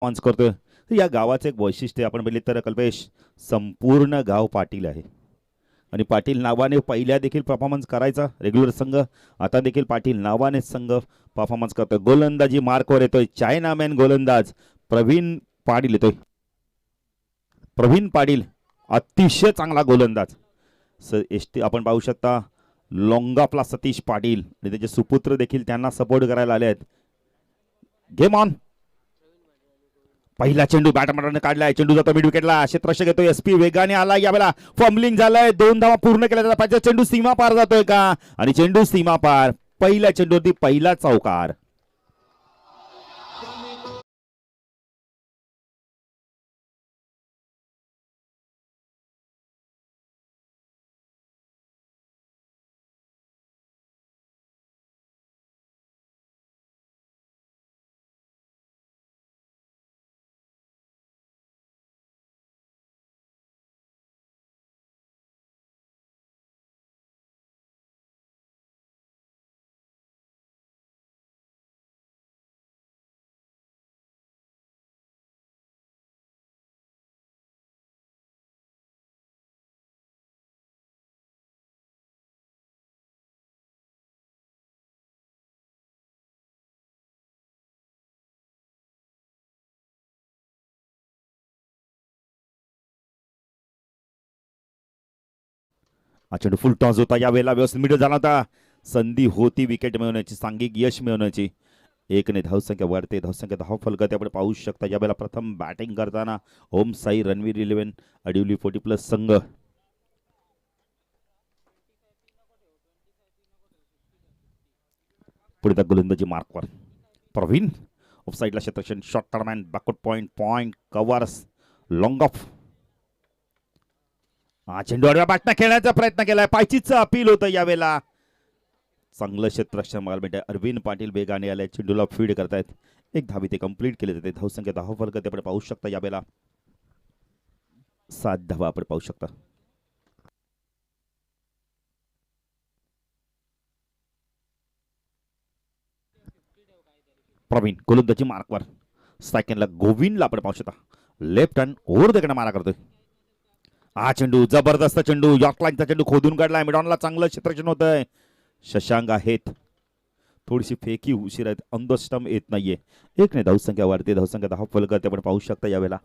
Performance करतोय. तर या गावाचं एक वैशिष्ट्य आपण बघितलं तर कल्पेश, संपूर्ण गाव पाटील आहे आणि पाटील नावाने पहिल्या देखील परफॉर्मन्स करायचा रेग्युलर संघ, आता देखील पाटील नावाने संघ परफॉर्मन्स करतोय. गोलंदाजी मार्कवर येतोय चायनामॅन गोलंदाज प्रवीण पाटील येतोय. प्रवीण पाटील अतिशय चांगला गोलंदाज. आपण पाहू शकता लोंगापला सतीश पाटील आणि त्याचे सुपुत्र देखील त्यांना सपोर्ट करायला आले आहेत. Game on. पहिला चेंडू बॅटमॅनने काढलाय, चेंडू जातो मिड विकेटला, क्षेत्ररक्षक येतोय, एसपी वेगाने आला, यावेळेला फॉर्मलिंग झालंय, 2 धावा पूर्ण केल्या पाहिजे. चेंडू सीमा पार जातोय का? आणि चेंडू सीमा पार. पहिल्या चेंडूवरती पहिला चौकार. हा चेंडू फुल टॉस होता, यावेळेला व्यवस्थित मिडल झाला होता. संधी होती विकेट मिळवण्याची, सांघिक यश मिळवण्याची. 1 धावसंख्या वाढते, धावसंख्या 10 फलकते आपण पाहू शकता. यावेळेला प्रथम बॅटिंग करताना ओम साई रणवीर 11 अडिवली 40+ संघ. पुढे गोलंदाजी मार्कवर प्रवीण ऑफ साईडला क्षेत्ररक्षण, short third man, backward point, point covers, long off. हा चेंडू आडव्या बॅटनं खेळण्याचा प्रयत्न केलाय, पायचीचं अपील होतं. यावेळेला चांगलं क्षेत्ररक्षण बघायला मिळतंय. अरविंद पाटील वेगाने आले, चेंडूला फीड करतायत. 1 धावी ते कंप्लीट केले जाते. धावसंख्या 10 फलकते आपण पाहू शकता. यावेळेला 7 धावा आपण पाहू शकता. प्रवीण गोलंदाजी मार्कवर, सेकंडला गोविंदला आपण पाहू शकता. लेफ्ट हँड ओव्हर देखील मारा करतोय. हा चेंडू जबरदस्त चेंडू, यॉर्क लाईनचा चेंडू खोदून काढलाय. मिडॉनला चांगलं क्षेत्ररक्षण होतंय. शशांक आहेत, थोडीशी फेकी उशीर आहेत, ऑन द स्टंप येत नाहीये. 1 ने धावसंख्या वाढते, धावसंख्या 10 फलकते आपण पाहू शकता. यावेळेला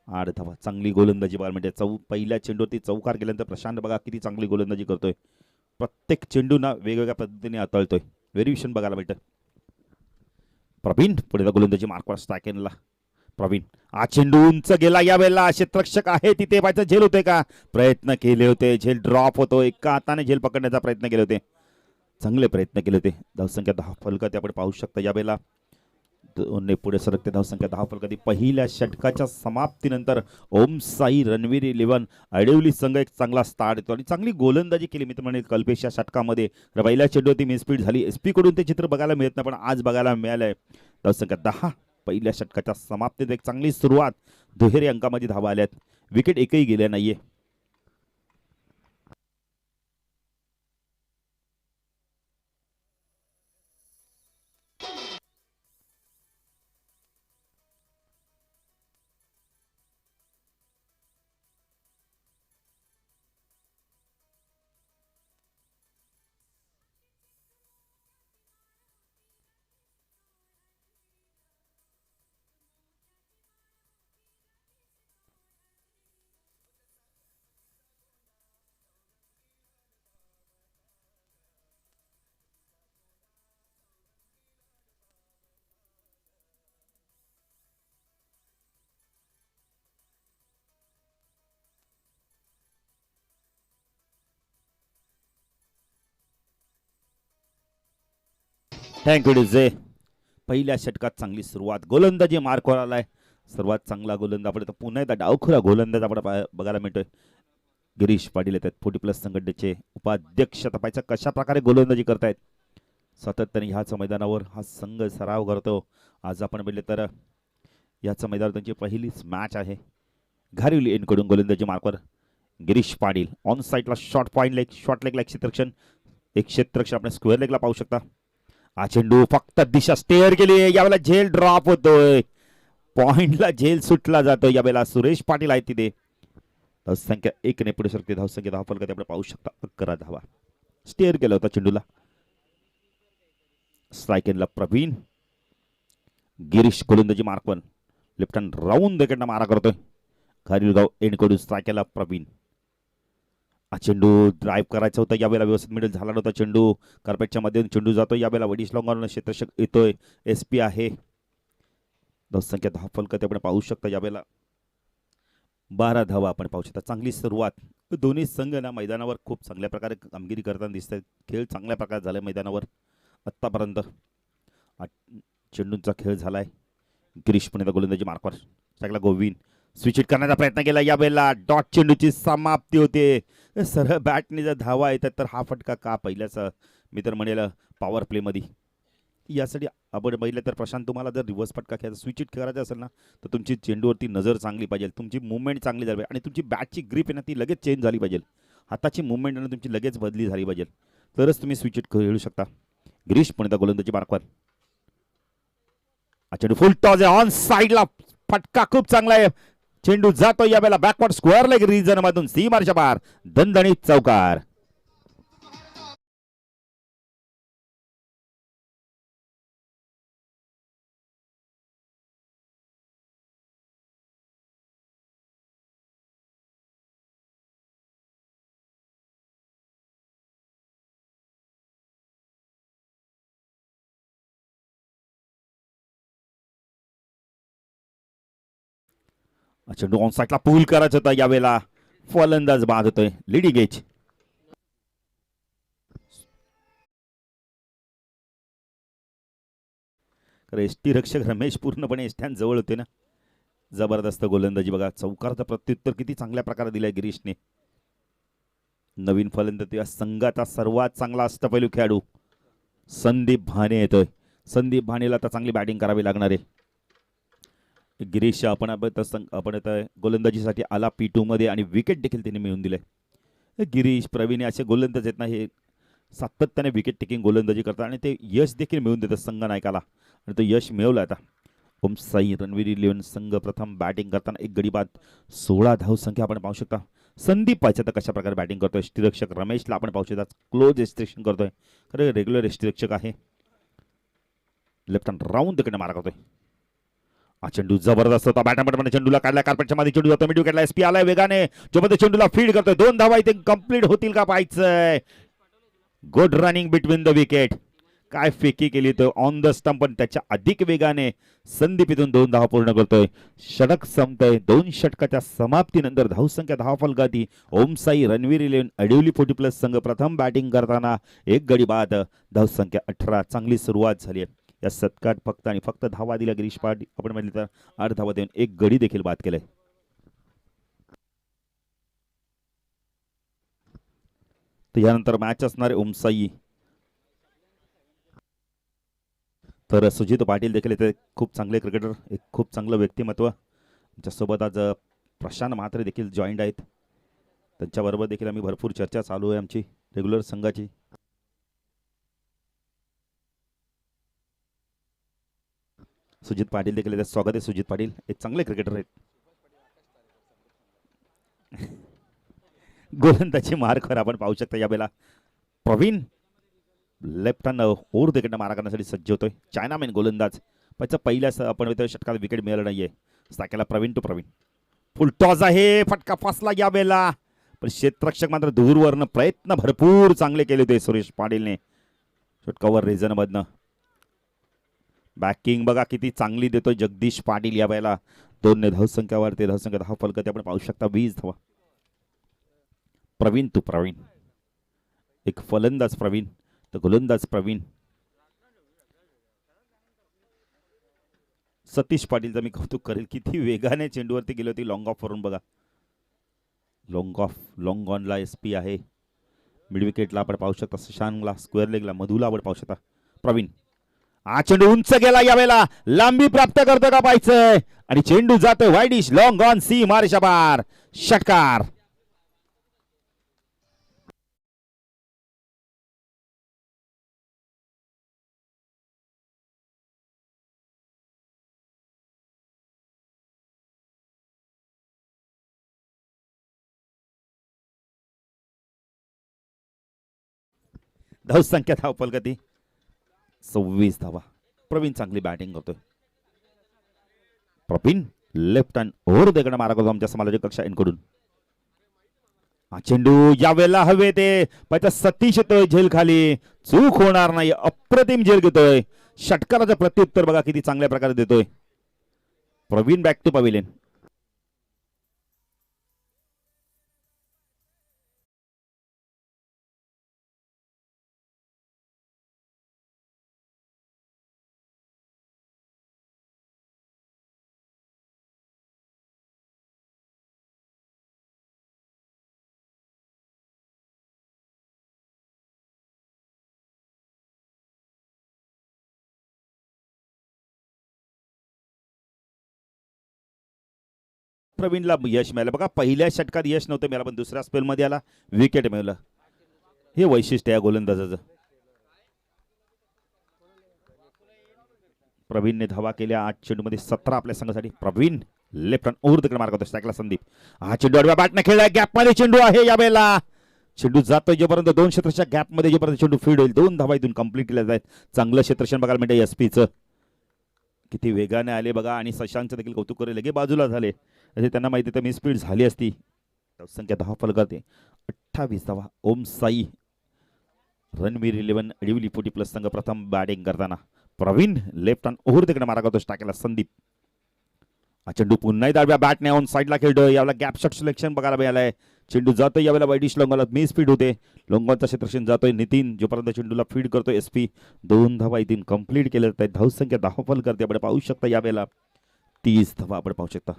8 धावा. चांगली गोलंदाजी बघायला मिळते. पहिल्या चेंडूवरती चौकार केल्यानंतर प्रशांत बघा किती चांगली गोलंदाजी करतोय. प्रत्येक चेंडूना वेगवेगळ्या पद्धतीने हाताळतोय, व्हेरिएशन बघायला मिळतं. प्रवीण पुढे गोलंदाजी मार्कवर, स्टॅकेनला प्रवीण. हा चेंडू उंच गेला, यावेळेला क्षेत्ररक्षक आहे तिथे, पाहिजे झेल होते का? प्रयत्न केले होते, झेल ड्रॉप होतो. एका हाताने झेल पकडण्याचा प्रयत्न केले होते, चांगले प्रयत्न केले होते. धावसंख्या 10 फलकते आपण पाहू शकता. यावेळेला 2 पुढे सरकते, धावसंख्या 10 फलकते. पहिल्या षटकाच्या समाप्तीनंतर ओम साई रणवीर 11 अडवली संघ एक चांगला स्टार्ट येतो आणि चांगली गोलंदाजी केली. मित्र म्हणजे कल्पेश या षटकामध्ये पहिल्या चेंडूवरती मिसफीड झाली. एसपी कडून ते चित्र बघायला मिळत नाही, पण आज बघायला मिळालंय. धावसंख्या 10. पहिल्या षटकाच्या समाप्तीत एक चांगली सुरुवात, दुहेरी अंकामध्ये धावा आल्यात, विकेट एकही गेल्या नाहीये. Thank you DJ. पहिल्या षटकात चांगली सुरुवात, गोलंदाजी मार्कवर आलाय. सर्वात चांगला गोलंदाज आपण पुन्हा एकदा डावखुरा गोलंदाज आपण बघायला मिळतोय. गिरीश पाटील येतात, 40+ संघटनेचे उपाध्यक्ष. तपायचा कशा प्रकारे गोलंदाजी करतायत. सातत्याने ह्याच मैदानावर हा संघ सराव करतो. आज आपण बघितले तर याच मैदानावर त्यांची पहिलीच मॅच आहे. घारिवली एनकडून गोलंदाजी मार्कवर गिरीश पाटील. ऑन साईडला शॉर्ट पॉईंट लेग, शॉर्ट लेगला एक क्षेत्ररक्षण, एक क्षेत्ररक्षण आपण स्क्वेअर लेगला पाहू शकता. हा चेंडू फक्त दिशा स्टेअर केली, यावेळेला झेल ड्रॉप होतोय. पॉइंटला झेल सुटला जातो यावेळेला. सुरेश पाटील आहेत तिथे. धावसंख्या 1 ने पुढे सरकते. धावसंख्या धावफलकात आपण पाहू शकता 11 धावा. स्टेअर केला होता चेंडूला. स्ट्राईक एंडला प्रवीण. गिरीश गोलंदाजी मार्क 1. लेफ्ट हँड राऊंड इकडनं मारा करतोय. खारीलगाव एंडकडून स्ट्राईक केला प्रवीण. हा चेंडू ड्राईव्ह करायचा होता यावेळेला. व्यवस्थित मिडल झाला नव्हता चेंडू. कार्पेटच्या मध्ये चेंडू जातो यावेळेला. वडीस लॉंग क्षेत्ररक्षक येतोय. SP आहे. धावसंख्या धावफलकात आपण पाहू शकता यावेळेला 12 धावा आपण पाहू शकता. चांगली सुरुवात. दोन्ही संघ ना मैदानावर खूप चांगल्या प्रकारे कामगिरी करताना दिसत आहेत. खेळ चांगल्या प्रकारे झालाय मैदानावर आत्तापर्यंत. चेंडूंचा खेळ झालाय. गिरीश पुणे गोलंदाजी मार्कवर. सगळा गोविंद स्विच हिट करण्याचा प्रयत्न केला यावेळेला. डॉट चेंडूची समाप्ती होते. सरळ बॅटने जर धावा येतात तर हा फटका का पहिल्याच मी तर म्हणेल पॉवर प्लेमध्ये. यासाठी आपण पाहिलं तर प्रशांत तुम्हाला जर रिव्हर्स फटका खेळायचा स्विच हिट करायचा असेल ना तर तुमची चेंडूवरती नजर चांगली पाहिजे. तुमची मुवमेंट चांगली झाली पाहिजे आणि तुमची बॅटची ग्रिप आहे ना ती लगेच चेंज झाली पाहिजे. हाताची मुवमेंट आणि तुमची लगेच बदली झाली पाहिजे तरच तुम्ही स्विच हिट खेळू शकता. गिरीश पुणे गोलंदाजी मार्कवर. चेंडू फुल टॉस आहे. ऑन साइडला फटका खूप चांगला आहे. चेंडू जातो यावेळेला बॅकवर्ड स्क्वेअर लेग रिजन मधून सीमारच्या पार. दणदणीत चौकार. चेंडू ऑन साइडला पूल करायचा होता यावेळेला. फलंदाज बाद होतोय. Leading age. एसटी रक्षक रमेश पूर्णपणे एसट्यां जवळ होते ना. जबरदस्त गोलंदाजी बघा. चौकाराचं प्रत्युत्तर किती चांगल्या प्रकारे दिलंय गिरीशने. नवीन फलंदाज या संघाचा सर्वात चांगला अष्टपैलू खेळाडू संदीप भाने येतोय. संदीप भानेला आता चांगली बॅटिंग करावी लागणार आहे. गिरीश आपण आता गोलंदाजीसाठी आला P2 मध्ये आणि विकेट देखील त्यांनी मिळवून दिले. गिरीश प्रवीण असे गोलंदाज आहेत ना हे सातत्याने विकेट टेकिंग गोलंदाजी करतात आणि ते यश देखील मिळवून देतात संघ नायकाला आणि तो यश मिळवलं आता. ओम साई रणवीर 11 संघ प्रथम बॅटिंग करताना 1 गडी बाद 16 धावसंख्या आपण पाहू शकता. संदीप पाहिजे तर कशा प्रकारे बॅटिंग करतोय. यष्टीरक्षक रमेशला आपण पाहू शकता क्लोज यष्टीरक्षण करतोय. खरं रेग्युलर यष्टीरक्षक आहे. लेफ्ट हँड राऊंड तिकडे मारा करतोय. हा चेंडू जबरदस्त होता. बॅटमध्ये चेंडूला काढला. कार्पेटच्या मध्ये चेंडू जातो. मिड विकेटला SP आलाय वेगाने. जो मध्ये चेंडूला फीड करतोय. 2 धावा इथे कंप्लीट होतील का पाहायचंय. Good running between the wicket. काय फेकी केली तो ऑन द स्टंप पण त्याच्या अधिक वेगाने संदीप इथून 2 धावा पूर्ण करतोय. षटक संपतोय. 2 षटकाच्या समाप्तीनंतर धावसंख्या धावफलकाती ओमसाई रणवीर 11 अडिवली 40+ संघ प्रथम बॅटिंग करताना 1 गडी बाद धावसंख्या 18. चांगली सुरुवात झाली आहे या शतकात. फक्त आणि फक्त धावा दिल्या गिरीश पाटील आपण म्हटलं तर 8 धावा देऊन 1 गडी देखील बाद केलाय. तर यानंतर मॅच असणारे ओमसाई तर सुजित पाटील देखील इथे खूप चांगले क्रिकेटर. एक खूप चांगलं व्यक्तिमत्व. त्याच्यासोबत आज प्रशांत म्हात्रे देखील जॉईंट आहेत. त्यांच्याबरोबर देखील आम्ही भरपूर चर्चा चालू आहे आमची रेग्युलर संघाची. सुजित पाटील देखील इथे स्वागत आहे. सुजित पाटील एक चांगले क्रिकेटर आहेत. गोलंदाजी मार्कवर आपण पाहू शकता यावेळेला प्रवीण लेफ्ट हँड ओर देखील मारा करण्यासाठी सज्ज होतोय. चायनामॅन गोलंदाज पहिल्याच आपण षटकात विकेट मिळालं नाहीये. साकेला Praveen to Praveen. Full toss आहे. फटका फसला यावेळेला पण क्षेत्ररक्षक मात्र दूरवरनं प्रयत्न भरपूर चांगले केले होते सुरेश पाटीलने. षटकावर रिझन मधनं बॅकिंग बघा किती चांगली देतोय जगदीश पाटील यावेळेला. 2 धावसंख्यावर ते धावसंख्या धावफलकात आपण पाहू शकता 20 धावा. प्रवीण टू प्रवीण. एक फलंदाज प्रवीण तर गोलंदाज प्रवीण. सतीश पाटीलचं मी कौतुक करेल. किती वेगाने चेंडूवरती गेली होती लॉंग ऑफ वरून बघा. लॉंग ऑफ लॉंग ऑनला SP आहे. मिड विकेटला आपण पाहू शकता शशांकला. स्क्वेअर लेगला मधुला आपण पाहू शकता प्रवीण. हा चेंडू उंच गेला यावेळेला. लांबी प्राप्त करतो का पाहायचंय आणि चेंडू जातोय वाईडिश लॉंग ऑन सी मारेच्या पार. षटकार. धावसंख्या धावफल गती 26 धावा. प्रवीण चांगली बॅटिंग करतोय. प्रवीण लेफ्ट हँड ओव्हर देकडे मारा करतो आमच्या समालोचक कक्षा यांकडून. हा चेंडू यावेळेला हवे ते पाहिजे सतीश येतोय झेल खाली. चूक होणार नाही. अप्रतिम झेल घेतोय. षटकाराचं प्रत्युत्तर बघा किती चांगल्या प्रकारे देतोय प्रवीण. Back to pavilion. प्रवीणला यश मिळालं बघा. पहिल्या षटकात यश नव्हतं मिळालं पण दुसऱ्या स्पेलमध्ये आला विकेट मिळवलं. हे वैशिष्ट्य आहे गोलंदाजाचं. प्रवीणने धावा केल्या 8 चेंडूमध्ये 17 आपल्या संघासाठी. प्रवीण लेफ्ट हँड ओव्हर तिकडे मार्ग होतो स्ट्राईकला संदीप. हा चेंडू आडव्या बॅटने खेळला. गॅपमध्ये चेंडू आहे यावेळेला. चेंडू जातोय जोपर्यंत 2 क्षेत्राच्या गॅपमध्ये जोपर्यंत चेंडू फीड होईल 2 धावा इथून कंप्लीट केल्या जातात. चांगलं क्षेत्रक्षण बघायला मिळतं एसपीचं. किती वेगाने आले बघा आणि शशांकचं देखील कौतुक करे लगे बाजूला झाले. असे त्यांना माहिती तर मी स्पीड झाली असती. संख्या 10 फलकाते 28 धावा. ओम साई रणवीर 11 अडिवली 40 प्लस संघ प्रथम बॅटिंग करताना. प्रवीण लेफ्ट हँड ओव्हर तिकडे मारा करतो टाकेला संदीप. हा चेंडू पुन्हा डाव्या बॅटने ऑन साईडला खेळतोय. यावेळेला गॅप शॉट सिलेक्शन बघायला मिळालंय. चेंडू जातोय यावेळेला वाईडिश लोंगाला मी स्पीड होते. लोंगांचा क्षेत्रक्षण जातोय नितीन जोपर्यंत चेंडूला फीड करतोय एसपी. 2 धावा इथून कंप्लीट केल्या जात आहेत. धावसंख्या 10 फल करते आपण पाहू शकता. यावेळेला 30 धावा आपण पाहू शकता.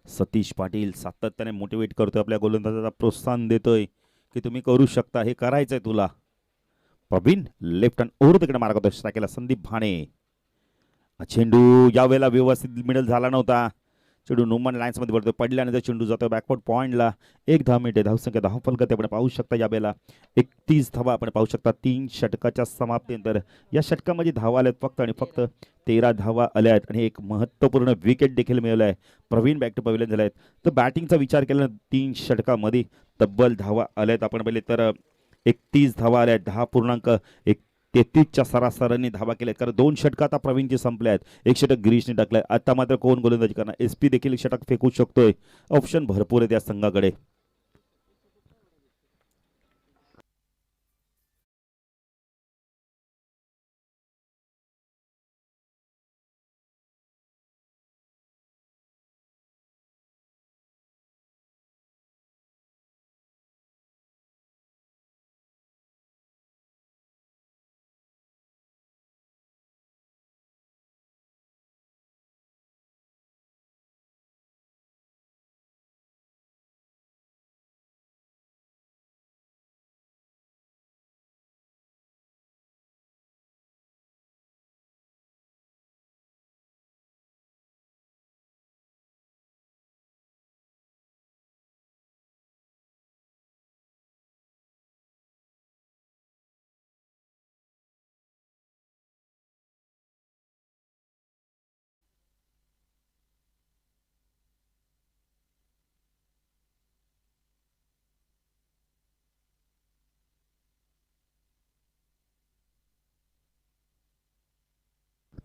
सतीश पाटील सातत्याने मोटिवेट करतोय आपल्या गोलंदाजाला प्रोत्साहन देतोय की तुम्ही करू शकता हे करायचंय तुला. प्रवीण लेफ्ट हँड ओव्हर तिकडे मारा करतोय स्ट्राईकला संदीप भाणे. चेंडू यावेळेला व्यवस्थित मिडल झाला नव्हता. चेंडू नुमान लाईन्स मध्ये पडतोय. पडल्यानंतर चेंडू जातोय बॅकवर्ड पॉईंटला. 1 धाव मिळते. धावसंख्या 10 फलक आपण पाहू शकता. यावेळेला 31 धावा आपण पाहू शकता 3 षटकाच्या समाप्तीनंतर. या षटकामध्ये धावा आल्यात फक्त आणि फक्त 13 धावा आल्या आहेत आणि एक महत्त्वपूर्ण विकेट देखील मिळवलं आहे. प्रवीण बॅक टू पवेलियन झाले आहेत. तर बॅटिंगचा विचार केला 3 षटकामध्ये तब्बल धावा आल्यात आपण पाहिले तर 31 धावा आल्या आहेत. 10.33च्या सरासरीने धावा केल्या कारण 2 षटक आता प्रवीणचे संपले आहेत. 1 षटक गिरीशने टाकलंय. आता मात्र कोण गोलंदाजी करणार. एसपी देखील षटक फेकू शकतोय. ऑप्शन भरपूर आहेत या संघाकडे.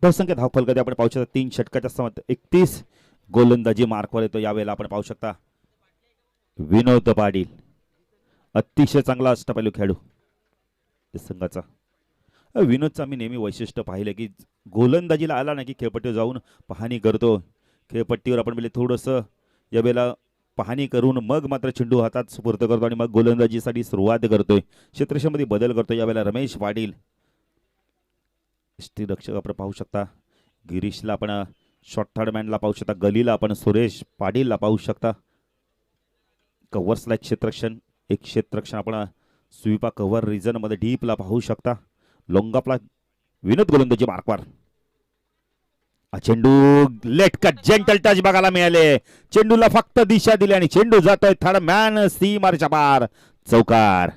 धावसंख्या धावफल कधी आपण पाहू शकता 3 षटकाच्या समाप्त 31 गोलंदाजी मार्कवर येतो. यावेळेला आपण पाहू शकता विनोद पाटील अतिशय चांगला अष्टपैलू खेळाडू संघाचा. विनोदचा मी नेहमी वैशिष्ट्य पाहिलं की गोलंदाजीला आला ना की खेळपट्टीवर जाऊन पाहणी करतो. खेळपट्टीवर आपण म्हणजे थोडंसं यावेळेला पाहणी करून मग मात्र चेंडू हातात सुपूर्द करतो आणि मग गोलंदाजीसाठी सुरुवात करतोय. क्षेत्रक्षमध्ये बदल करतो. यावेळेला रमेश पाटील रक्षक आपण पाहू शकता. गिरीशला आपण शॉर्ट थर्ड मॅनला पाहू शकता. गलीला आपण सुरेश पाटीलला पाहू शकता. कव्हर्सला एक क्षेत्रक्षण आपण स्वीपा कव्हर रिजन मध्ये डीपला पाहू शकता. लोंगापला विनोद गोलंदाजी मार्कवर. चेंडू लेट कट जेंटल टच बघायला मिळाले. चेंडूला फक्त दिशा दिली आणि चेंडू जातोय थर्ड मॅन सीमारच्या पार चौकार.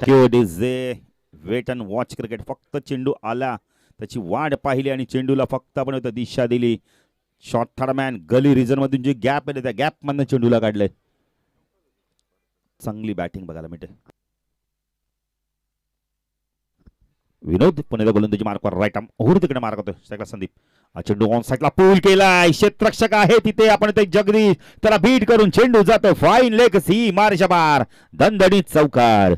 Wait and watch cricket. फक्त चेंडू आला त्याची वाट पाहिली आणि चेंडूला फक्त आपण दिशा दिली. शॉर्ट थर्ड मॅन गली रिजन मधून जे गॅप आहे त्या गॅप मधून चेंडूला काढलंय. चांगली बॅटिंग बघायला मिळते. विनोद पुण्याला गोलंदाजी मार्कवर राईट आर्म ओव्हर तिकडे मार्क होतोय. सगळा संदीप हा चेंडू ऑन साईडला पूल केलाय. क्षेत्ररक्षक आहे तिथे आपण ते जगदीश त्याला बीट करून चेंडू जातो फाईन लेग सी मारशा बार दणदणीत चौकार.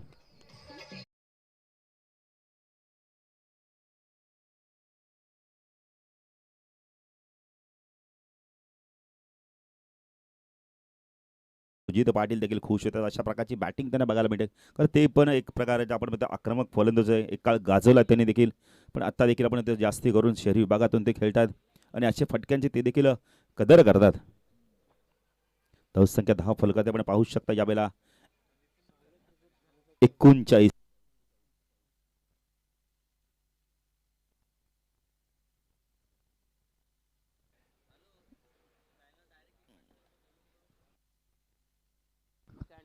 सुजित पाटील देखील खुश होतात. अशा प्रकारची बॅटिंग त्यांना बघायला मिळते. कारण ते पण एक प्रकारे आपण म्हणतो आक्रमक फलंदाज आहे. एक काळ गाजवला त्यांनी देखील, पण आता देखील आपण ते जास्ती करून शहरी विभागातून ते खेळतात आणि अशा फटक्यांची ते देखील कदर करतात. धावसंख्या 10 फलकात आपण पाहू शकता यावेळेला 39.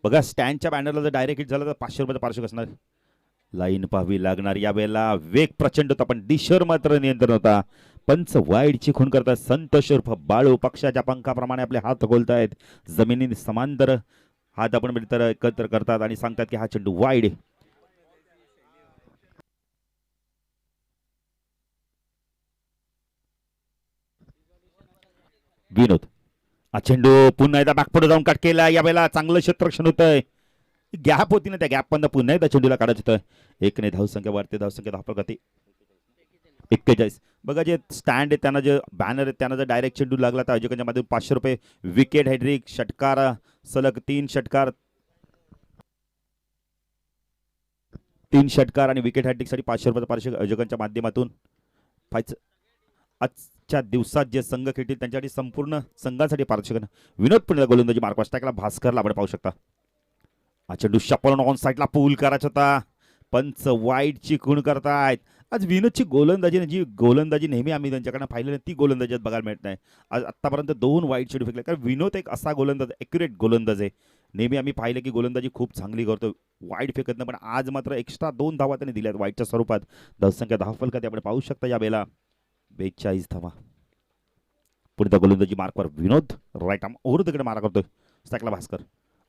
बघा स्टँडच्या बॅनरला जर डायरेक्ट हिट झालं तर 500 रुपयाचं पारितोषिक असणार. लाईन पाहावी लागणार यावेळेला. वेग प्रचंड होता पण दिशेवर मात्र नियंत्रण होता. पंच वाईडची खून करतात. संतोष उर्फ बाळू पक्षाच्या पंखाप्रमाणे आपले हात खोलतायत. जमिनी समांतर हात आपण एकत्र करतात आणि सांगतात की हा चेंडू वाईड. विनोद हा चेंडू पुन्हा एकदा बॅकपुढे जाऊन कट केला. यावेळेला चांगलं क्षेत्ररक्षण होतंय. गॅप होती ना त्या गॅप मधून पुन्हा एकदा चेंडूला काढायचं होतं. एकने धावसंख्या वाढते. धावसंख्या 10 प्रगती 41. बघा जे स्टँड आहे त्यांना जे बॅनर आहे त्यांना जर डायरेक्ट चेंडू लागला तर आयोजकांच्या मध्ये 500 रुपये. विकेट हॅड्रिक षटकार सलग 3 षटकार आणि विकेट हॅट्रिकसाठी 500 रुपयाचा पारितोषिक आयोजकांच्या माध्यमातून. आजच्या दिवसात जे संघ खेळतील त्यांच्यासाठी संपूर्ण संघासाठी पारितोषिक. विनोद पुणे गोलंदाजी मार्क टाकला. भास्करला आपण पाहू शकता. हा चेंडू शपल ऑन साईडला पूल करायचा होता. पंच वाईडची खूण करतायत. आज विनोदची गोलंदाजी जी गोलंदाजी नेहमी आम्ही त्यांच्याकडनं पाहिलेली ती गोलंदाजी बघायला मिळत नाही. आज आतापर्यंत 2 वाईड चेंडू फेकले. कारण विनोद एक असा गोलंदाज ॲक्युरेट गोलंदाज आहे. नेहमी आम्ही पाहिलं की गोलंदाजी खूप चांगली करतो. वाईड फेकत नाही पण आज मात्र एक्स्ट्रा 2 धावा त्यांनी दिल्यात वाईडच्या स्वरूपात. धावसंख्या 10 फलकात आपण पाहू शकता या वेळेला 42 धावा. पुढे गोलंदाजी मार्कवर विनोद राईट आर्म ओव्हर तिकडे मारा करतोय. स्टॅकला भास्कर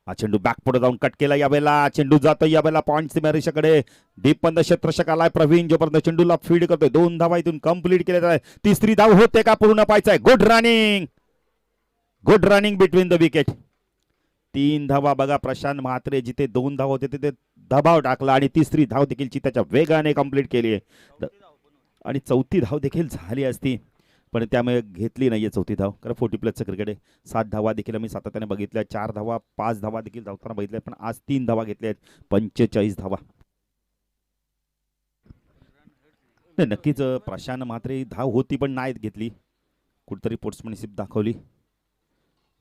हा चेंडू बॅक पुढे जाऊन कट केला. यावेळेला चेंडू जातो यावेळेला पॉइंट सीमारेषेकडे. दीपबंद क्षेत्ररक्षक आलाय प्रवीण जोपर्यंत चेंडूला फीड करतोय. 2 धावा इथून कंप्लीट केल्या आहे. तिसरी धाव होते का पूर्ण पाहायचंय. Good running between the wicket. 3 धावा बघा प्रशांत म्हात्रे जिथे 2 धावा होते तिथे दबाव टाकला आणि तिसरी धाव देखील चित्ताच्या वेगाने कंप्लीट केली आहे आणि चौथी धाव देखील झाली असती पण त्यामुळे घेतली नाहीये चौथी धाव. कारण 40+ क्रिकेट आहे. 7 धावा देखील आम्ही सातत्याने बघितल्या. 4 धावा 5 धावा देखील धावताना बघितल्या पण आज 3 धावा घेतल्या आहेत. 45 धावा. नक्कीच प्रशांत म्हात्रे धाव होती पण नाही घेतली. कुठतरी स्पोर्ट्समॅनशिप दाखवली.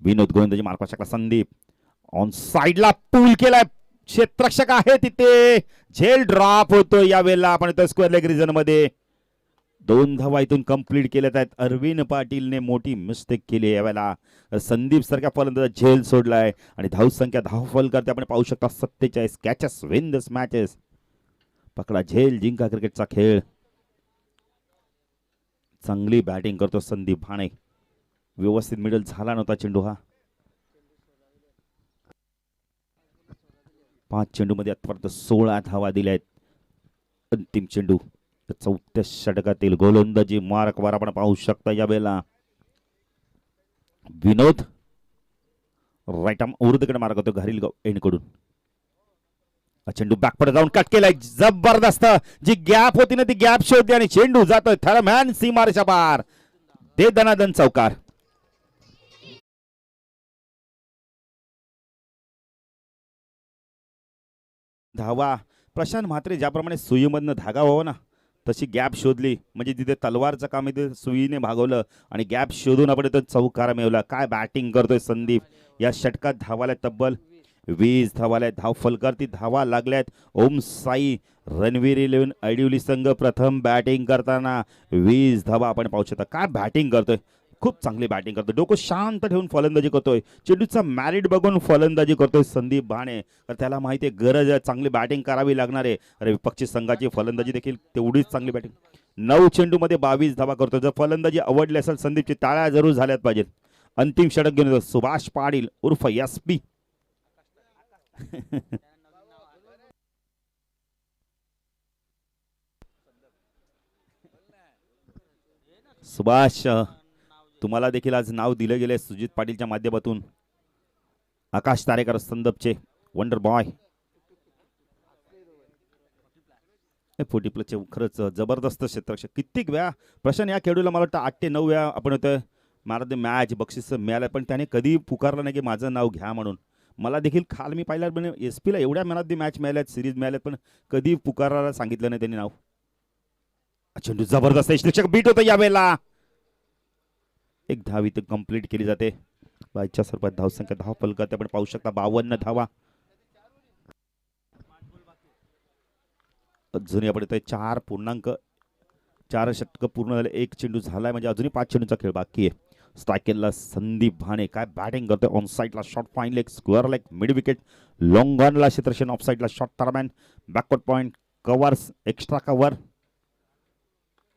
विनोद गोलंदाजी मार्क शकला. संदीप ऑन साईडला पूल केलाय. क्षेत्ररक्षक आहे तिथे. झेल ड्रॉप होतो यावेळेला आपण स्क्वेअर लेग रिजन मध्ये. 2 धावा इथून कंप्लीट केल्यात आहेत. अरविंद पाटीलने मोठी मिस्टेक केली यावेळेला. संदीप सारख्या फलंदाज झेल सोडलाय आणि धावसंख्या 10 फलकात आपण पाहू शकता. 47 कॅचेस विन दिस मॅचेस. पकडा झेल जिंका क्रिकेटचा खेळ. चांगली बॅटिंग करतो संदीप भाणे. व्यवस्थित मिडल झाला नव्हता चेंडू हा. 5 चेंडूमध्ये आतापर्यंत 16 धावा दिल्या आहेत. अंतिम चेंडू 4थ्या षटकातील गोलंदाजी मार्कवर आपण पाहू शकता यावेळेला. विनोद राईट आर्म ओव्हर मार्क होतो घारीलगाव एंडकडून. चेंडू बॅककडे जाऊन कट केलाय. जबरदस्त जी गॅप होती ना ती गॅप शोधली आणि चेंडू जातोय थर्मॅन सीमारेषा पार. दे दनादन चौकार. धावा प्रशांत म्हात्रे ज्याप्रमाणे सुईमधनं धागा व्हावं ना तशी गॅप शोधली. म्हणजे जिथे तलवारचं काम आहे ते सुईने भागवलं आणि गॅप शोधून आपण चौकार मिळवला. काय बॅटिंग करतोय संदीप. या षटकात धावाला तब्बल 20 धावाला. धाव फलकावरती धावा लागल्यात. ओम साई रणवीर 11 ऐडिवली संघ प्रथम बॅटिंग करताना 20 धावा आपण पाहू शकता. काय बॅटिंग करतोय. खूप चांगली बॅटिंग करतोय, डोकं शांत ठेवून फलंदाजी करतोय, चेंडूचा मॅरिट बघून फलंदाजी करतोय संदीप भाणे. तर त्याला माहिती आहे गरज आहे, चांगली बॅटिंग करावी लागणार आहे. अरे विपक्षी संघाची फलंदाजी देखील तेवढीच चांगली बॅटिंग. 9 चेंडूमध्ये 22 धावा करतोय. जर फलंदाजी आवडली असेल संदीपची टाळ्या जरूर झाल्यात पाहिजेत. अंतिम षटक घेऊन येतो सुभाष पाटील उर्फ एसपी. सुभाष, तुम्हाला देखील आज नाव दिलं गेले सुजित पाटीलच्या माध्यमातून. आकाश तारेकर संदपचे वंडर बॉय. 40 प्लसचे खरंच जबरदस्त क्षेत्ररक्षक. कित्येक वेळा प्रश्न या खेळूला मला वाटतं 8 ते 9 वेळा आपण होतं महाराज मॅच बक्षीस मिळालं, पण त्याने कधी पुकारलं नाही की माझं नाव घ्या म्हणून. मला देखील खाल मी पाहिलं पण एस पीला एवढ्या मॅन ऑफ द मॅच मिळाल्यात, सिरीज मिळाल्यात, पण कधी पुकारायला सांगितलं नाही त्यांनी नाव. चेंडू जबरदस्त शिक्षक बीट होतं यावेळेला. एक धावी तर कंप्लीट केली जाते. बायच्या स्वरूपात धावसंख्या 10 फलकात आपण पाहू शकता 52 धावा. अजूनही आपण येतोय 4.4 षटक पूर्ण झाले. एक चेंडू झालाय म्हणजे अजूनही 5 चेंडूचा खेळ बाकी आहे. स्ट्रायकेलला संदीप भाणे काय बॅटिंग करतोय. ऑन साईडला shot, fine leg, square leg, mid wicket, long ऑनला क्षेत्रक्षण, ऑफ साईडला शॉट, दरम्यान backward point, covers, extra cover.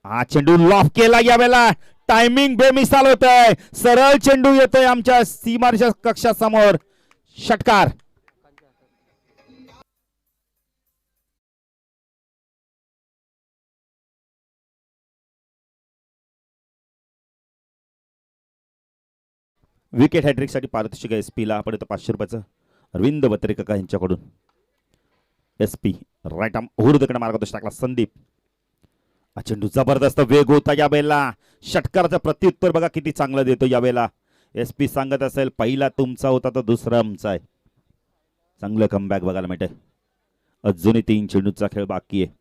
हा चेंडू लॉफ केला यावेळेला. टायमिंग बेमिसाल होतंय. सरळ चेंडू येतोय आमच्या सीमारेषा कक्षासमोर. षटकार. विकेट हॅट्रिक साठी पारितोषिक एसपीला आपण 500 रुपयाचं अरविंद बत्रेकर यांच्याकडून. एसपी राईट आर्म हुरदकडे मार्गदर्शन टाकला संदीप. चेंडू जबरदस्त वेग होता यावेळेला. षटकाराचं प्रत्युत्तर बघा किती चांगलं देतो यावेळेला. एसपी सांगत असेल पहिला तुमचा होता तर दुसरा आमचा आहे. चांगलं कमबॅक बघायला मिळतंय. अजूनही 3 चेंडूचा खेळ बाकी आहे.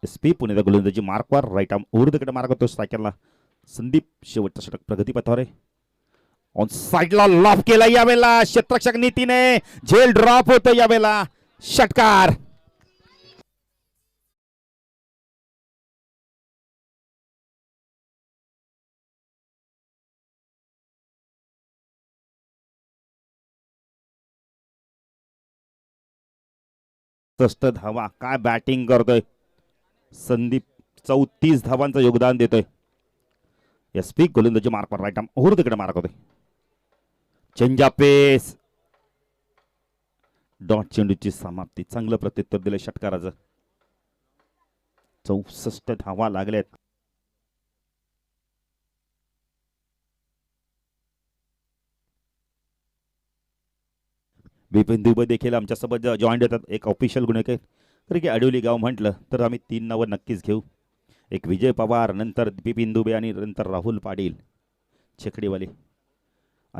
एसपी पुण्याचा गोलंदाजी मार्कवर राईट आर्म हुरदकडे मार्ग करतो स्ट्रायकरला संदीप. शेवटचा षटक प्रगतीपथावर आहे. ऑन साईडला लॉफ केला यावेळेला. क्षेत्ररक्षक नीतीने झेल ड्रॉप होतो यावेळेला. षटकार. धावा काय बॅटिंग करतोय संदीप. 34 धावांचं योगदान देतोय. एसपी गोलंदाजी मार्कवर राईट आर्म हुरदकडे मार्क होतोय. चेंजा पेस. डॉट चेंडूची समाप्ती. चांगलं प्रत्युत्तर दिलं षटकाराचं. 64 धावा लागल्यात. बिपिन दुबे देखील आमच्यासोबत जॉईन होतात. एक ऑफिशियल गुन्हेगार तरी की आडिवली गाव म्हटलं तर आम्ही 3 नावं नक्कीच घेऊ. एक विजय पवार, नंतर बिपिन दुबे आणि नंतर राहुल पाटील छेकडीवाले.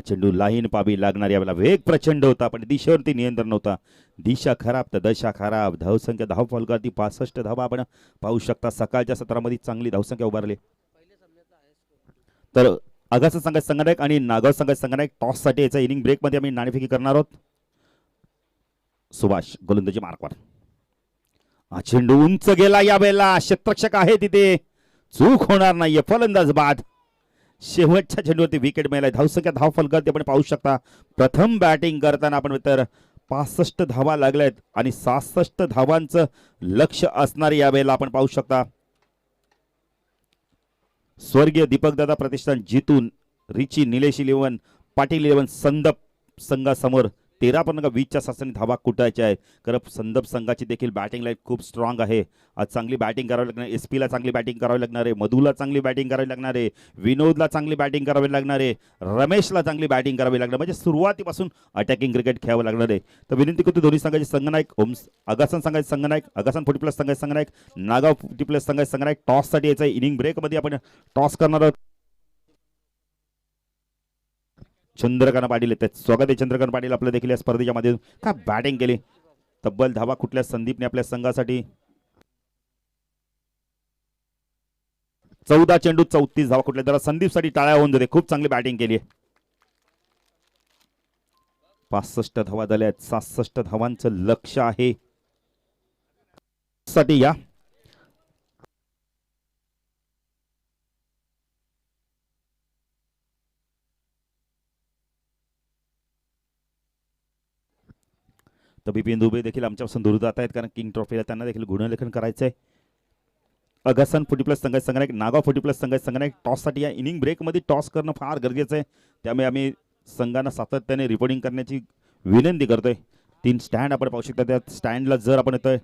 चेंडू लाईन पाबी लागणार. यावेळेला वेग प्रचंड होता पण दिशेवरती नियंत्रण नव्हता. दिशा खराब तर दशा खराब. धावसंख्या 10 फलकावरती 65 धावा आपण पाहू शकता. सकाळच्या सत्रामध्ये चांगली धावसंख्या उभारली. तर आगासा संघाचे संघनायक आणि नागाव संघाचे संघनायक टॉस साठी याचा इनिंग ब्रेक मध्ये आम्ही नाणेफेकी करणार आहोत. सुभाष गोलंदाजी मार्कवर. चेंडू उंच गेला यावेळेला. क्षेत्ररक्षक आहे तिथे, चूक होणार नाहीये. फलंदाज बाद. शेवटच्या चेंडूवरती विकेट मिळाला. धावसंख्या 10 फलकावरती आपण पाहू शकता. प्रथम बॅटिंग करताना आपण तर 65 धावा लागल्यात आणि 66 धावांचं लक्ष असणार यावेळेला आपण पाहू शकता. स्वर्गीय दीपकदादा प्रतिष्ठान जितून रिची निलेश 11 पाटील 11 संदप संघासमोर 13.20च्या सासणी धावा कुटायच्या आहेत. कारण संदप संघाची देखील बॅटिंग लाईन खूप स्ट्रॉंग आहे. आज चांगली बॅटिंग करावी लागणार. एसपीला चांगली बॅटिंग करावी लागणार आहे. मधुला चांगली बॅटिंग करावी लागणार आहे. विनोदला चांगली बॅटिंग करावी लागणार आहे. रमेशला चांगली बॅटिंग करावी लागणार. म्हणजे सुरुवातीपासून अटॅकिंग क्रिकेट खेळावं लागणार आहे. तर विनंती करतो दोन्ही संघाचे संघनायक आगासन संघाचे संघनायक आगासन 40 प्लस संघाचे संघनायक नागाव 50 प्लस संघाचे संघनायक टॉस साठी याचा इनिंग ब्रेक मध्ये आपण टॉस करणार आहोत. चंद्रकांत पाटील येतात. स्वागत आहे चंद्रकांत पाटील आपल्या देखील या स्पर्धेच्या मध्ये. का बॅटिंग केली. तब्बल धावा कुठल्या संदीपने आपल्या संघासाठी. 14 चेंडू 34 धावा कुठल्या. जरा संदीप साठी टाळ्या होऊन जाते. खूप चांगली बॅटिंग केली. 65 धावा झाल्यात. 67 धावांचं लक्ष आहे साठी. या तर बिपिन दुबे देखील आमच्यापासून दूर जात आहेत, कारण किंग ट्रॉफीला त्यांना देखील गुणलेखन करायचं आहे. अगसन 40+ संघाचे संघनायक, नागाव 40+ संघाचे संघनायक. टॉससाठी या इनिंग ब्रेकमध्ये टॉस करणं फार गरजेचं आहे, त्यामुळे आम्ही संघांना सातत्याने रिपोर्टिंग करण्याची विनंती करतोय. 3 स्टँड आपण पाहू शकता. त्या स्टँडला जर आपण येतोय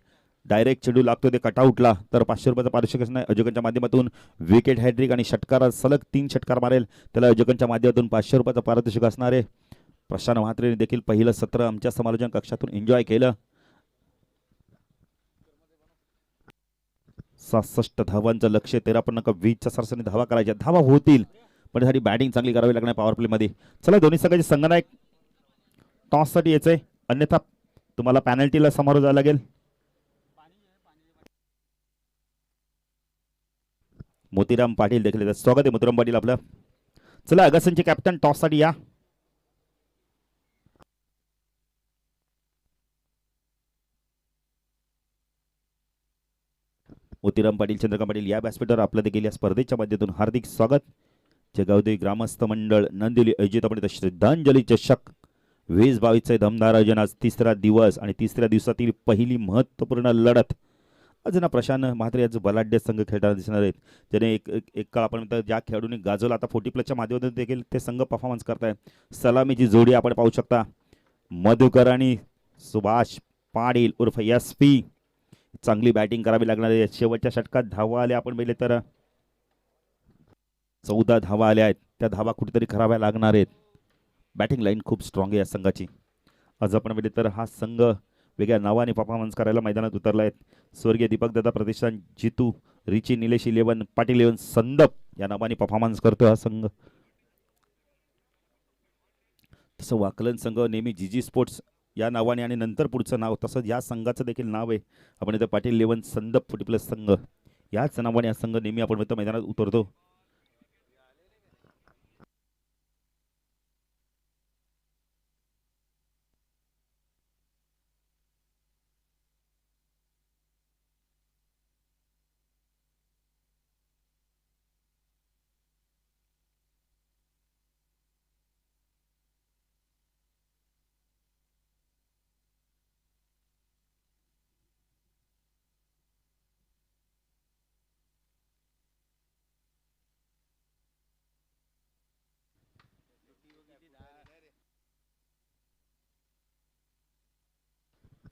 डायरेक्ट चेंडू लागतो ते कटआउटला तर 500 रुपयाचं पारितोषिक असणार. अजोगांच्या माध्यमातून विकेट हॅट्रिक आणि षटकार, सलग 3 षटकार मारेल त्याला अजोगांच्या माध्यमातून 500 रुपयाचं पारितोषिक असणार आहे. प्रशांत म्हात्रेने देखील पहिलं सत्र आमच्या समालोचन कक्षातून एन्जॉय केलं. 67 धावांचं लक्ष्य, 13.20च्या सरासरी धावा करायच्या. धावा होतील पण त्यासाठी बॅटिंग चांगली करावी लागणार पॉवर प्ले मध्ये. चला दोन्ही संघाचे संघनायक टॉससाठी यायचंय, अन्यथा तुम्हाला पॅनल्टीला सामोरं जावं लागेल. मोतीराम पाटील देखील स्वागत आहे मोतीराम पाटील आपलं. चला अगसनचे कॅप्टन टॉससाठी या. मोतीराम पाटील, चंद्रकांत पाटील या व्यासपीठावर आपलं देखील या स्पर्धेच्या माध्यमातून हार्दिक स्वागत. जगावदेवी ग्रामस्थ मंडळ नंदिवली आयोजित आपण श्रद्धांजली चषक 2022 दमदार आयोजन. आज 3रा दिवस आणि 3ऱ्या दिवसातील पहिली महत्त्वपूर्ण लढत. आज ना प्रशांत म्हात्रे याचं बलाढ्य संघ खेळताना दिसणार आहेत, ज्याने एक काळ आपण ज्या खेळाडूंनी गाजवला आता 40+च्या माध्यमातून देखील ते संघ परफॉर्मन्स करताय. सलामीची जोडी आपण पाहू शकता, मधुकर आणि सुभाष पाटील उर्फ SP. चांगली बॅटिंग करावी लागणार आहे. शेवटच्या षटकात धावा आल्या आपण पाहिले तर 14 धावा आल्या आहेत, त्या धावा कुठेतरी कराव्या लागणार आहेत. बॅटिंग लाईन खूप स्ट्रॉंग आहे या संघाची. आज आपण पाहिले तर हा संघ वेगळ्या नावाने परफॉर्मन्स करायला मैदानात उतरला आहे. स्वर्गीय दीपकदादा प्रतिष्ठान जितू, रिची निलेश 11, पाटील 11, संदप या नावाने परफॉर्मन्स करतो हा संघ. तसं वाकलन संघ नेहमी GG स्पोर्ट्स या नावाने आणि नंतर पुढचं नाव तसंच या संघाचं देखील नाव आहे. आपण इथं पाटील 11 संदप 40+ संघ याच नावाने हा संघ नेहमी आपण इथं मैदानात उतरतो.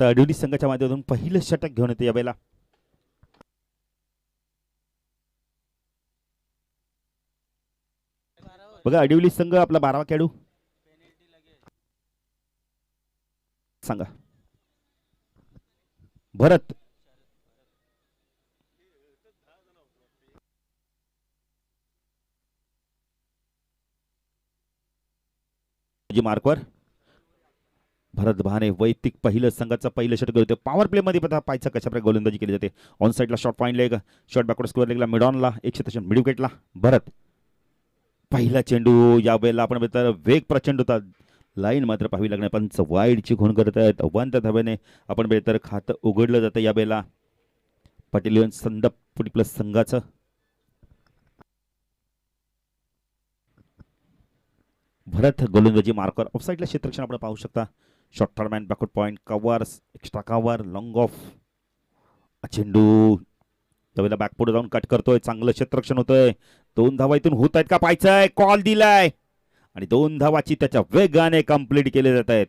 तर अडिवली संघाच्या माध्यमातून पहिलं षटक घेऊन येते यावेळेला. बघा अडिवली संघ आपला 12वा खेळाडू सांगा. भरत मार्कवर. भरत भाने वैयक्तिक पहिलं संघाचं पहिलं षटक होते. पॉवर प्ले मध्ये पहा पाहायचं कशा प्रकारे गोलंदाजी केली जाते. ऑन साईडला short point leg, short backward square लेगला, मिड ऑनला, 100 मिड विकेटला भरत. पहिला चेंडू या वेळेला आपण वेग प्रचंड होता, लाईन मात्र पाहावी लागणार. पंच वाईडची खून करत आहेत. अव्वंत धाब्याने आपण बेहतर खातं उघडलं जातं या वेळेला. पाटील 11 संदप 40+ संघाचं. भरत गोलंदाजी मार्कर. ऑफसाईडला क्षेत्ररक्षण आपण पाहू शकता. Short third man, backward point, covers, extra cover, long off. चेंडू त्यावेळेला बॅकपुढे जाऊन कट करतोय, चांगलं क्षेत्ररक्षण होतंय. 2 धावा इथून होत आहेत का पाहायचंय. कॉल दिलाय आणि 2 धावाची त्याच्या वेगाने कंप्लीट केले जात आहेत.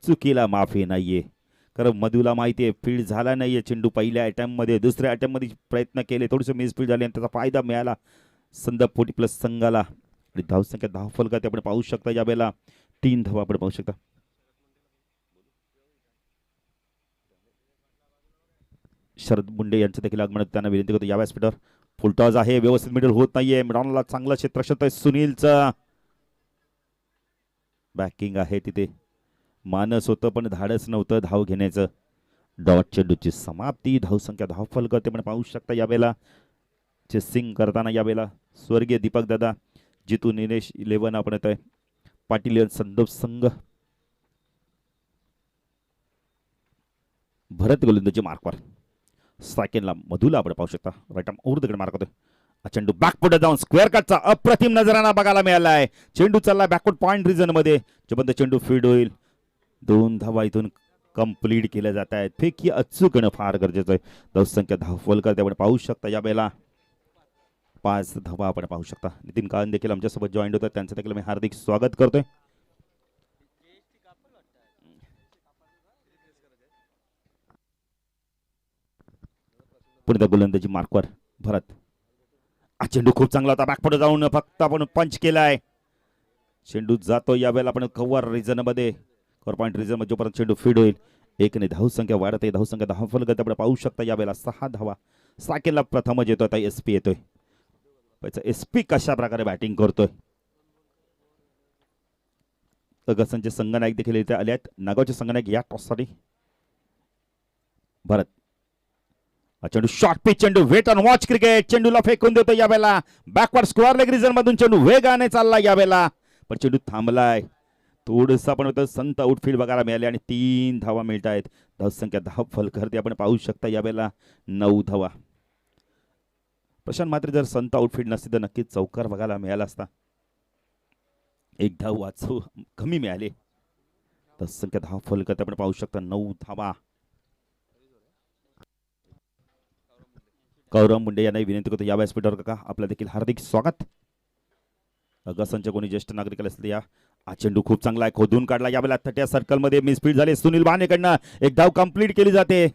चुकीला माफी नाहीये, कारण मधूला माहिती आहे फील्ड झाला नाहीये चेंडू. पहिल्या अटॅम्पमध्ये, दुसऱ्या अटॅम्पमध्ये प्रयत्न केले, थोडेसे मिसफील्ड झाले आणि त्याचा फायदा मिळाला संदप 40+ संघाला. आणि धावसंख्या 10 फलकात आपण पाहू शकता. या वेळेला 3 धावा आपण पाहू शकता. शरद मुंडे यांचं देखील आगमन त्यांना विनंती करतो या व्यासपीठावर. फुलटॉस आहे, व्यवस्थित मिडल होत नाहीये. मिडॉनला चांगला क्षेत्ररक्षण आहे. सुनीलचं बॅकिंग आहे तिथे. मानस होतं पण धाडस नव्हतं धाव घेण्याचं. डॉट चेंडूची समाप्ती. धावसंख्या 10 फलकात आपण पाहू शकता. यावेळेला चेसिंग करताना यावेळेला स्वर्गीय दीपकदादा जितू निलेश 11 आपण येत आहे. पाटील संदोप संघ. भरत गोलंदाजी मार्कवर. सेकंडला मधुला आपण पाहू शकता. Right arm over the ground mark होतोय. चेंडू बॅकफुट जाऊन स्क्वेअर कटचा अप्रतिम नजराना बघायला मिळाला आहे. चेंडू चालला बॅकवर्ड पॉइंट रिजन मध्ये. जोपर्यंत चेंडू फीड होईल 2 धावा इथून कंप्लीट केल्या जात आहेत. फेकी अचूक येणं फार गरजेचं आहे. धावसंख्या धावफल करते आपण पाहू शकता यावेळेला 5 धावा आपण पाहू शकता. नितीन काळन देखील आमच्यासोबत जॉईन होतात, त्यांचं देखील मी हार्दिक स्वागत करतोय. पुढे गोलंदाजी मार्कवर भरत. हा चेंडू खूप चांगला होता, बॅकपुढे जाऊन फक्त आपण पंच केलाय. चेंडू जातो यावेळेला आपण कव्हर रिजन मध्ये, कव्हर पॉईंट रिजन मध्ये जोपर्यंत चेंडू फीड होईल. एकने धावसंख्या वाढत आहे. धावसंख्या धावफल करते आपण पाहू शकता यावेळेला 6 धावा. साकेलला प्रथमच येतोय. आता एसपी येतोय. एसपी कशा प्रकारे बॅटिंग करतोय. अगसनचे संघनायक देखील इथे आले आहेत. नागावचे संघनायक या टॉससाठी. भरत. चेंडू शॉर्ट पिच, चेंडू वेट अँड वॉच क्रिकेट. चेंडूला फेकून देतो यावेळेला बॅकवर्ड स्क्वेअर लेग रिजन मधून चेंडू वेगाने चालला यावेळेला, पण चेंडू थांबलाय. थोडस आपण होतं संत आउटफील्ड बघायला मिळाले आणि 3 धावा मिळत आहेत. धावसंख्या धावफल करते आपण पाहू शकता यावेळेला 9 धावा. प्रशांत मात्र जर संत आउटफील्ड नसते तर नक्कीच चौकार बघायला मिळाला असता. 1 धाव वाचू कमी मिळाले. धावसंख्या धावफल करते आपण पाहू शकता 9 धावा. गौरव मुंडे यांनाही विनंती करतो यावेळेस स्पीडर काका आपलं देखील हार्दिक स्वागत. अगसनच्या कोणी ज्येष्ठ नागरिक असतील या. हा चेंडू खूप चांगला आहे, खोदून काढला यावेळेला. 30 सर्कलमध्ये मिसफीड झाले. सुनील भानेकडनं 1 धाव कंप्लीट केली जाते.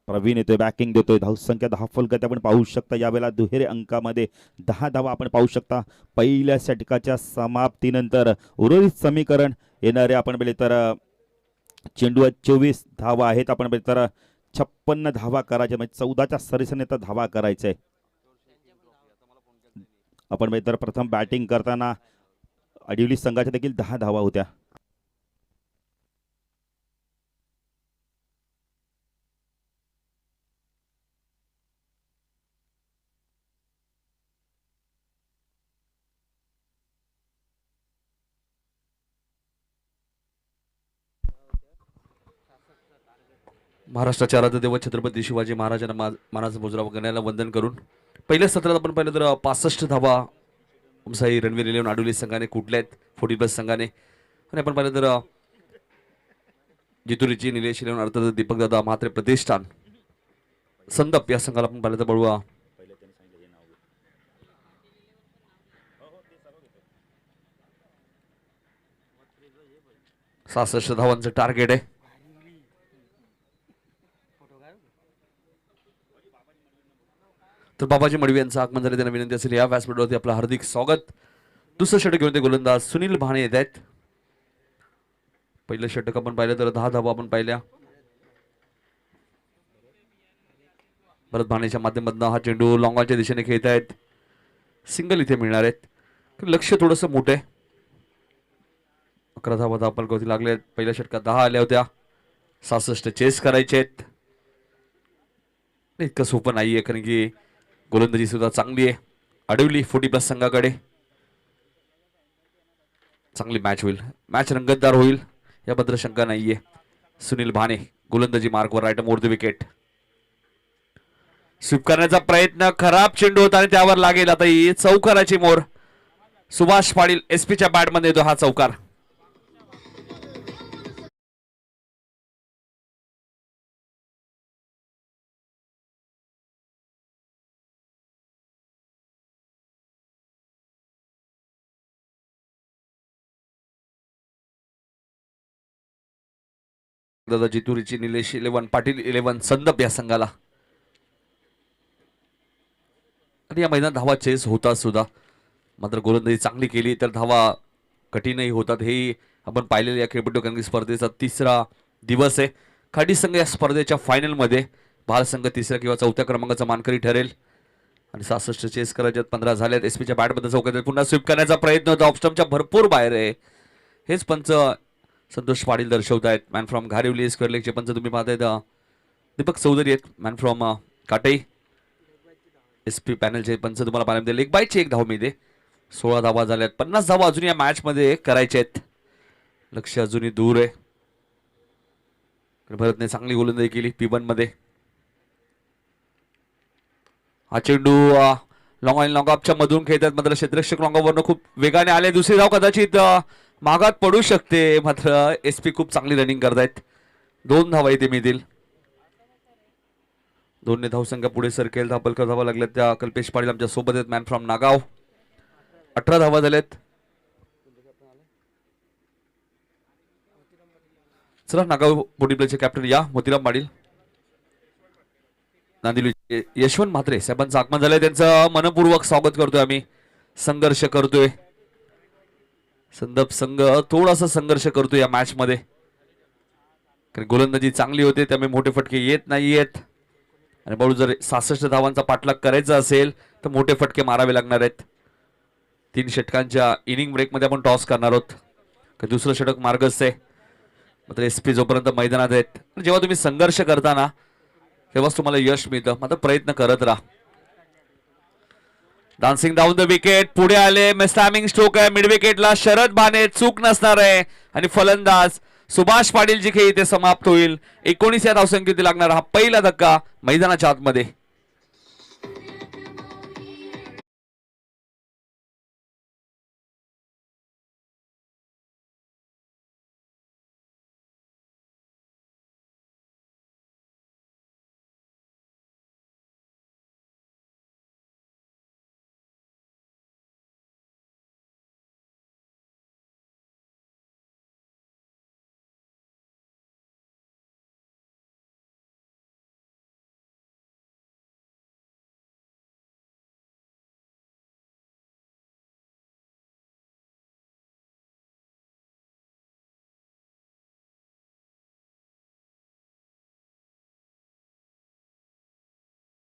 प्रवीण येतोय, बॅकिंग देतोय. धावसंख्या धावफल करते आपण पाहू शकता यावेळेला दुहेरी अंकामध्ये 10 धावा आपण पाहू शकता. पहिल्या षटकाच्या समाप्तीनंतर उर्वरित समीकरण येणारे आपण बघितले तर चेंडू 24 धावा आहेत. आपण बघितले तर 56 धावा करायच्या, म्हणजे 14च्या सरीसने तर धावा करायचंय. आपण बघितले तर प्रथम बॅटिंग करताना अडिवली संघाच्या देखील 10 धावा होत्या. महाराष्ट्राचे आराध्य दैवत छत्रपती शिवाजी महाराजांना मानाचा मुजरा गण्याला वंदन करून पहिल्या सत्रात आपण पाहिलं तर 65 धावा उमसाई रणवीर इलेव्हन आडुली संघाने कुठल्या आहेत 40+ संघाने. आणि आपण पाहिलं तर जितुरीची निलेश इलेव्हन अर्थात दीपकदादा म्हात्रे प्रतिष्ठान संदप या संघाला आपण पाहिलं तर बळवा 66 धावांचं टार्गेट आहे. तर बाबाजी मडवी यांचं आगमन झाले, त्यांना विनंती असेल या व्यासपीठावरती आपलं हार्दिक स्वागत. दुसरं षटक घेऊन ते गोलंदाज सुनील भाणे येत आहेत. पहिलं षटक आपण पाहिलं तर 10 धावा आपण पाहिल्या. भरत भाणेच्या माध्यमातून हा चेंडू लॉंगॉनच्या दिशेने खेळत आहेत. सिंगल इथे मिळणार आहेत. लक्ष थोडंसं मोठं आहे. 11 धावा आपण गवती लागले आहेत. पहिल्या षटकात 10 आल्या होत्या. 66 चेस करायचे आहेत. इतकं सोपं नाहीये, कारण की गोलंदाजी सुद्धा चांगली आहे. अडवली 40+ संघाकडे. चांगली मॅच होईल, मॅच रंगतदार होईल याबद्दल शंका नाहीये. सुनील भाणे गोलंदाजी मार्कवर right more the wicket. Sweep करण्याचा प्रयत्न, खराब चेंडू होता आणि त्यावर लागेल. आता ही चौकाराची मोर. सुभाष पाटील एसपीच्या बॅटमध्ये येतो हा चौकार. दादा जितुरीची निलेश इलेव्हन पाटील इलेव्हन संदप या संघाला. आणि या मैदानात धावा चेस होतात सुद्धा, मात्र गोलंदाजी चांगली केली तर धावा कठीणही होतात. हे आपण पाहिलेले या खेळपट्टू कंगी स्पर्धेचा 3रा दिवस आहे. खाडी संघ या स्पर्धेच्या फायनलमध्ये, भाल संघ 3ऱ्या किंवा 4थ्या क्रमांकाचा मानकरी ठरेल. आणि 66 चेस करायच्यात, 15 झाल्यात. एसपीच्या बॅटमध्ये चौकात पुन्हा स्वीप करण्याचा प्रयत्न होता. ऑफस्टम्पच्या भरपूर बाहेर आहे. हेच पंच संतोष पाटील दर्शवत आहेत. मॅन फ्रॉम घारिवली स्क्वेअर लेगचे पंच तुम्ही पाहतायत दीपक चौधरी आहेत. मॅन फ्रॉम काटई एसपी पॅनलचे पंच तुम्हाला पाहायला मिळते. लेग बायची 1 धाव मिळते. 16 धावा झाल्यात. 50 धावा अजून या मॅच मध्ये करायचे आहेत. लक्ष अजूनही दूर आहे. भरतने चांगली गोलंदाजी केली P1 मध्ये. हा चेंडू लॉंग ऑन लॉंग अपच्या मधून खेळतात, मात्र क्षेत्ररक्षक लॉंग ऑफवरनं खूप वेगाने आले. दुसरी धाव कदाचित मागात पडू शकते, मात्र एसपी खूप चांगली रनिंग करतायत. 2 धावा इथे मिळतील. 2 धावसंख्या पुढे सरकेल. धापलकर धावा लागल्यात त्या कल्पेश पाटील आमच्या सोबत आहेत, मॅन फ्रॉम नागाव. 18 धावा झाल्यात. चला नागाव बोडी प्लेचे कॅप्टन या मोतीराम पाटील. नांदिवली यशवंत म्हात्रे साहेबांचं आगमन झालंय, त्यांचं मनपूर्वक स्वागत करतोय आम्ही. संघर्ष करतोय संदप संघ, थोडासा संघर्ष करतोय या मॅच मध्ये, कारण गोलंदाजी चांगली होते त्यामुळे मोठे फटके येत नाहीयेत. आणि बळू जर 66 धावांचा पाठलाग करायचा असेल तर मोठे फटके मारावे लागणार आहेत. 3 षटकांच्या इनिंग ब्रेक मध्ये आपण टॉस करणार आहोत. दुसरं षटक मार्गस्थ आहे, मात्र एसपी जोपर्यंत मैदानात आहेत, जेव्हा तुम्ही संघर्ष करताना तेव्हाच तुम्हाला यश मिळतं. मात्र प्रयत्न करत राहा. डान्सिंग डाऊन द विकेट, पुढे आले, मिस्टॅमिंग स्ट्रोक आहे मिड विकेटला. शरद बाने चूक नसणार आहे आणि फलंदाज सुभाष पाटील जी खेळी ते समाप्त होईल. 19 या धावसंख्येतील लागणार हा पहिला धक्का मैदानाच्या आतमध्ये.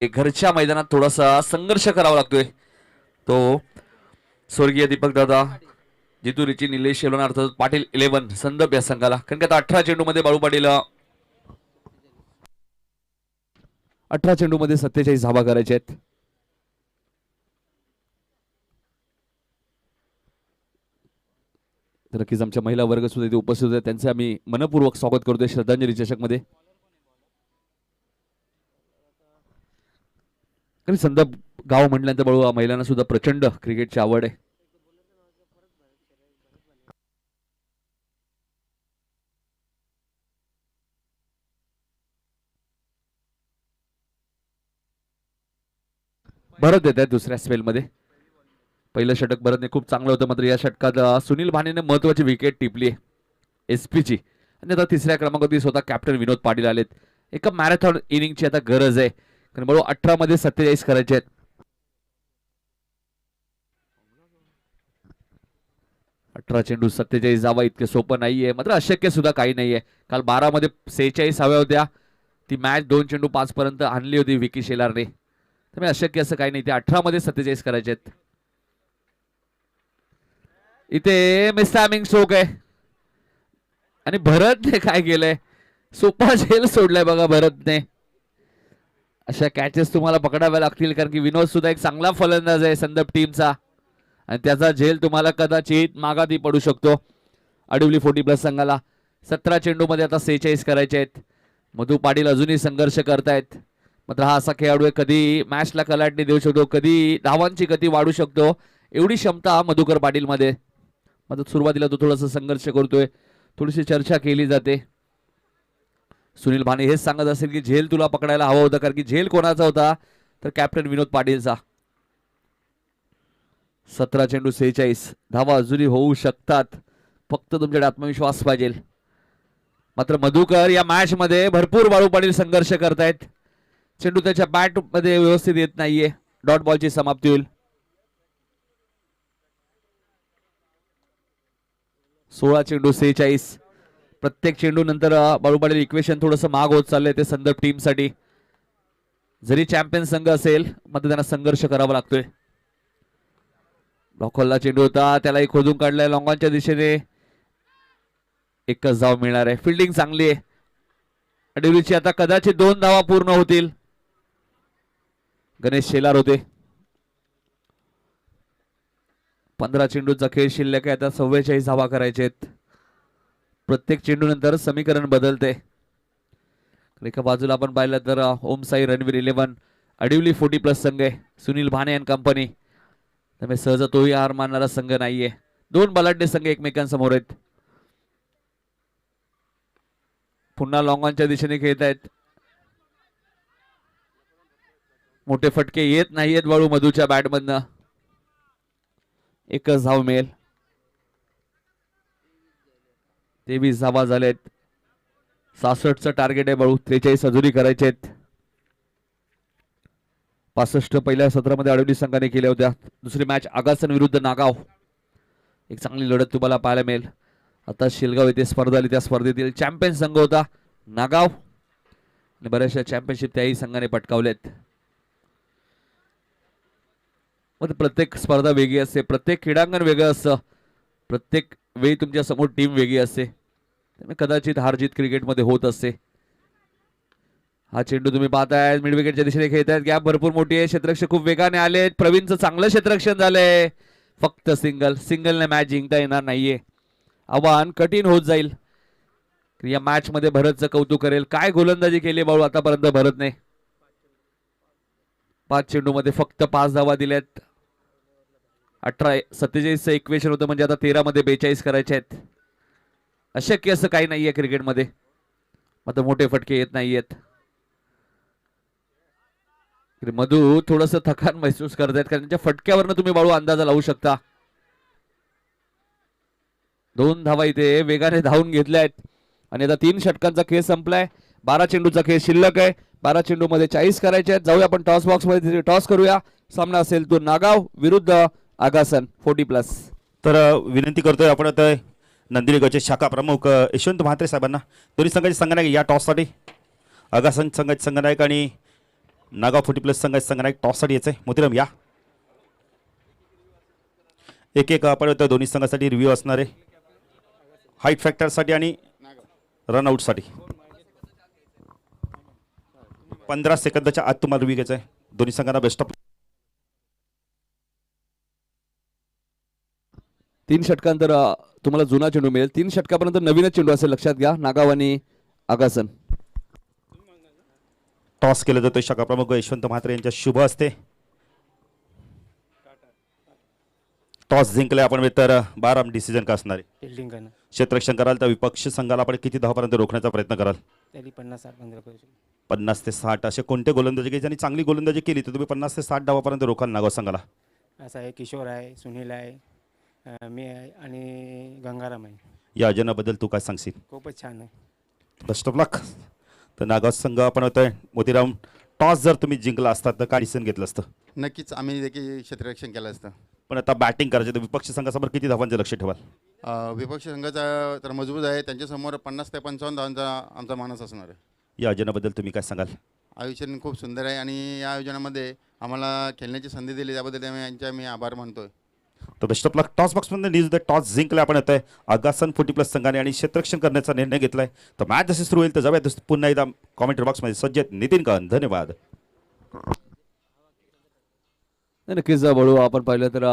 घरच्या मैदानात थोडासा संघर्ष करावा लागतोय तो स्वर्गीय दीपक दादा जितुरीची निलेश येलोना अर्थात पाटील 11 संदप या संघाला. कारण की आता 18 चेंडू मध्ये बाळू पाटील 18 चेंडू मध्ये 47 धावा करायचे आहेत. तर नक्कीच आमच्या महिला वर्ग सुद्धा इथे उपस्थित होते, त्यांचे आम्ही मनपूर्वक स्वागत करतोय श्रद्धांजली चषक मध्ये. संदप गाव म्हटल्यानंतर बळू महिलांना सुद्धा प्रचंड क्रिकेटची आवड आहे. भरत देत आहे दुसऱ्या स्पेल मध्ये. पहिलं षटक भरतने खूप चांगलं होतं, मात्र या षटकात सुनील भानेने महत्वाची विकेट टिपली आहे एसपीची. आणि आता तिसऱ्या क्रमांकावरती स्वतः कॅप्टन विनोद पाटील आलेत. एका मॅरेथॉन इनिंगची आता गरज आहे, कारण बळू 18 मध्ये 47 करायचे आहेत. 18 चेंडू 47 जावा इतके सोपं नाहीये, मात्र अशक्य सुद्धा काही नाहीये. काल 12 मध्ये 46 हव्या होत्या, ती मॅच 2 चेंडू 5 पर्यंत आणली होती विकी शेलारने. त्यामुळे अशक्य असं काही नाही, ते 18 मध्ये 47 करायचे आहेत. इथे मिसटायमिंग स्ट्रोक आहे आणि भरतने काय केलंय, सोपा झेल सोडलाय बघा भरतने. अशा कॅचेस तुम्हाला पकडाव्या लागतील, कारण की विनोद सुद्धा एक चांगला फलंदाज आहे संदप टीमचा, आणि त्याचा झेल तुम्हाला कदाचित मागाती पडू शकतो. अडवली 40+ संघाला 17 चेंडू मध्ये आता 46 करायचे आहेत. मधु पाटील अजूनही संघर्ष करतायत, मात्र हा असा खेळाडू आहे, कधी मॅचला कलाटणी देऊ शकतो, कधी धावांची गती वाढू शकतो, एवढी क्षमता मधुकर पाटील मध्ये. मात्र सुरुवातीला तो थोडासा संघर्ष करतोय, थोडीशी चर्चा केली जाते. सुनील भाने हेच सांगत असेल की झेल तुला पकडायला हवा होता, कारण की झेल कोणाचा होता तर कॅप्टन विनोद पाटीलचा. 17 चेंडू 46 धावा अजूनही होऊ शकतात, फक्त तुमच्याकडे आत्मविश्वास पाहिजे. मात्र मधुकर या मॅच मध्ये भरपूर बाळू पाटील संघर्ष करतायत. चेंडू त्याच्या बॅट मध्ये व्यवस्थित येत नाहीये, डॉट बॉलची समाप्ती होईल. 16 चेंडू 46. प्रत्येक चेंडू नंतर बाळू पाटील इक्वेशन थोडंसं माग होत चाललंय ते संदर्भ टीम साठी. जरी चॅम्पियन संघ असेल मात्र त्यांना संघर्ष करावा लागतोय. डॉकॉलला चेंडू होता, त्याला खोदून काढलाय लॉंगॉनच्या दिशेने. एकच धाव मिळणार आहे. फिल्डिंग चांगली आहे अडवलीची. आता कदाचित 2 धावा पूर्ण होतील. गणेश शेलार होते. 15 चेंडूचा खेळ शिल्लक आहे, आता 44 धावा करायचे आहेत. प्रत्येक चेंडू नंतर समीकरण बदलते. एका बाजूला आपण पाहिलं तर ओम साई रणवीर 11 अडवली 40+ संघ आहे, सुनील भाने अँड कंपनी. त्यामुळे सहज तोही हार मानणारा संघ नाहीये. 2 बलाढ्य संघ एकमेकांसमोर आहेत. पुन्हा लॉंग ऑनच्या दिशेने खेळत आहेत. मोठे फटके येत नाहीयेत बाळू मधूच्या बॅटमधनं. एकच धाव मिळेल. 23 धावा झालेत. 66चं टार्गेट आहे बाळू. 43 अजूनही करायचे आहेत. 65 पहिल्या सत्रामध्ये आडवली संघाने केल्या होत्या. दुसरी मॅच आगासन विरुद्ध नागाव. एक चांगली लढत तुम्हाला पाहायला मिळेल. आता शिलगाव येथे स्पर्धा आली. त्या स्पर्धेतील चॅम्पियन संघ होता नागाव आणि बऱ्याचशा चॅम्पियनशिप त्याही संघाने पटकावल्यात. मग प्रत्येक स्पर्धा वेगळी असते. प्रत्येक क्रीडांगण वेगळं असतं. प्रत्येक वेळी तुमच्या समोर टीम वेगळी असते. त्यामुळे कदाचित हार जीत क्रिकेटमध्ये होत असते. हा चेंडू तुम्ही पाहताय मिड विकेटच्या दिशेने खेळतायत. गॅप भरपूर मोठी आहे. क्षेत्ररक्षक खूप वेगाने आलेत. प्रवीणचं चांगलं क्षेत्ररक्षण झालंय. फक्त सिंगलने मॅच जिंकता येणार नाहीये. आव्हान कठीण होत जाईल. या मॅच मध्ये भरतचं कौतुक करेल. काय गोलंदाजी केली बाळू आतापर्यंत भरतने. 5 चेंडूमध्ये फक्त 5 धावा दिल्यात. 47चं इक्वेशन होतं म्हणजे आता 13 मध्ये 42 करायचे आहेत. अशक्य असं काही नाहीये क्रिकेटमध्ये. आता मोठे फटके येत नाहीयेत. मधू थोडस थकान महसूस करतायत कारण त्यांच्या फटक्यावरनं तुम्ही बाळू अंदाजा लावू शकता. 2 धावा इथे वेगाने धावून घेतल्या आहेत आणि आता 3 षटकांचा खेळ संपलाय. 12 चेंडूचा खेळ शिल्लक आहे. 12 चेंडू मध्ये 40 करायचे आहेत. जाऊया आपण टॉस बॉक्स मध्ये टॉस करूया. सामना असेल तो नागाव विरुद्ध आगासन 40+. तर विनंती करतोय आपण आता नंदिनी गावचे शाखा प्रमुख यशवंत म्हात्रे साहेबांना दोन्ही संघाचे संघनायक या टॉससाठी. आगासन संघाचे संघनायक आणि नागाव 40+ संघाचे संघनायक टॉससाठी यायचे. मोतीराम या. एक आपण दोन्ही संघासाठी रिव्ह्यू असणार आहे. हाईट फॅक्टरसाठी आणि रनआउटसाठी 15 सेकंदाच्या आत तुम्हाला रिव्ह्यू घ्यायचा आहे. दोन्ही संघांना बेस्ट ऑफ. 3 षटकांतर तुम्हाला जुना चेंडू मिळेल. 3 षटकापर्यंत नवीनच चेंडू असेल लक्षात घ्या. नागाव आणि आगासन. टॉस केलं जातं शाखा प्रमुख यशवंत म्हात्रे यांच्या शुभ हस्ते. टॉस जिंकले आपण तर 12 डिसिजन का असणार आहे. फिल्डिंग करणं क्षेत्ररक्षण कराल तर विपक्ष संघाला आपण किती धावापर्यंत रोखण्याचा प्रयत्न कराल. तरी 50-60 पंधरा करू शकतो. 50 ते 60 असे कोणते गोलंदाजी की ज्यांनी चांगली गोलंदाजी केली तर तुम्ही 50 ते 60 धावापर्यंत रोखाल नागाव संघाला. असं आहे किशोर आहे, सुनील आहे, मी आहे आणि गंगाराम आहे. या योजनेबद्दल तू काय सांगशील. खूपच छान आहे. बेस्ट ऑफ लक. तर नागाव संघ आपण होतोय. मोतीराम टॉस जर तुम्ही जिंकला असतात तर काय डिसिजन घेतलं असतं. नक्कीच आम्ही देखील क्षेत्ररक्षण केलं असतं. पण आता बॅटिंग करायचं तर विपक्ष संघासमोर किती धावांचे लक्ष ठेवाल. विपक्ष संघाचा तर मजबूत आहे. त्यांच्यासमोर 50 ते 55 धावांचा आमचा मानस असणार आहे. या योजनेबद्दल तुम्ही काय सांगाल. आयोजन खूप सुंदर आहे आणि या आयोजनामध्ये आम्हाला खेळण्याची संधी दिली त्याबद्दल मी आभार मानतोय. तर बेस्ट ऑफ लक. टॉस बॉक्समध्ये न्यूज टॉस जिंकले आपण येतोय आगासन 40+ संघाने आणि क्षेत्ररक्षण करण्याचा निर्णय घेतलाय. तर मॅच जशी सुरू होईल तर जाऊया पुन्हा एकदा कॉमेंट्री बॉक्समध्ये सज्ज आहेत नितीन कान. धन्यवाद. नक्कीच बळू आपण पाहिलं तर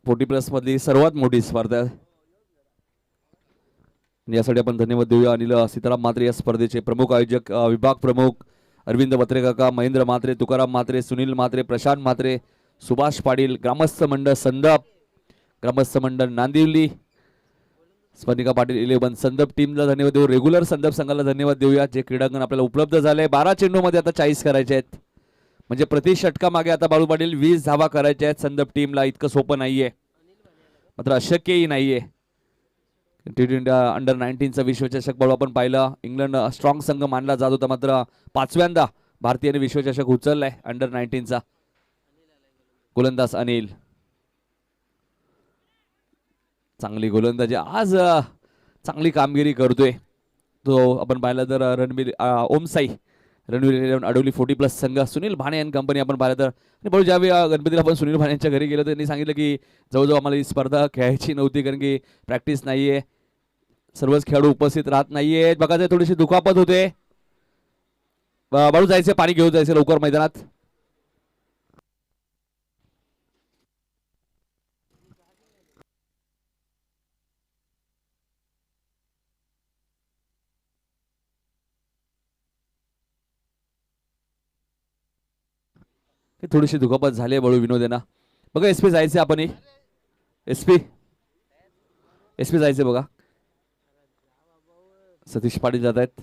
40+ मधली सर्वात मोठी स्पर्धा आहे. यासाठी आपण धन्यवाद देऊया अनिल सीताराम म्हात्रे या स्पर्धेचे प्रमुख आयोजक, विभाग प्रमुख अरविंद बत्रे काका, महेंद्र म्हात्रे, तुकाराम म्हात्रे, सुनील म्हात्रे, प्रशांत म्हात्रे, सुभाष पाटील, ग्रामस्थ मंडळ संदप, ग्रामस्थ मंडळ नांदिवली, स्पर्णिका पाटील 11 संदप टीमला धन्यवाद देऊ. रेग्युलर संदप संघाला धन्यवाद देऊया जे क्रीडांगण आपल्याला उपलब्ध झाले. 12 चेंडूमध्ये आता 40 करायचे आहेत म्हणजे प्रति षटका मागे आता बाळू पाटील 20 धावा करायच्या आहेत. संदप टीमला इतकं सोपं नाहीये मात्र अशक्यही नाहीये. T20 अंडर 19चा विश्वचषक बाळू आपण पाहिलं. इंग्लंड स्ट्रॉंग संघ मानला जात होता मात्र 5व्यांदा भारतीयाने विश्वचषक उचललाय अंडर 19चा. गोलंदाज अनिल चांगली गोलंदाजी आज चांगली कामगिरी करतोय तो आपण पाहिलं तर रणबीर ओमसाई रणवीर 11 अडवली 40+ संघ सुनील भाणे अँड कंपनी आपण पाहिलं तर. आणि बरोबर ज्यावेळी गणपतीला आपण सुनील भाणे यांच्या घरी गेलो त्यांनी सांगितलं की जवळजवळ आम्हाला ही स्पर्धा खेळायची नव्हती कारण की प्रॅक्टिस नाहीये, सर्वच खेळाडू उपस्थित राहत नाहीये. बघा ते थोडीशी दुखापत होते. बाळू जायचे पाणी घेऊन जायचे लवकर मैदानात. थोडीशी दुखापत झाली आहे बाळू विनोद यांना. बघा एसपी जायचे आपण एसपी जायचे बघा. सतीश पाटील जात आहेत.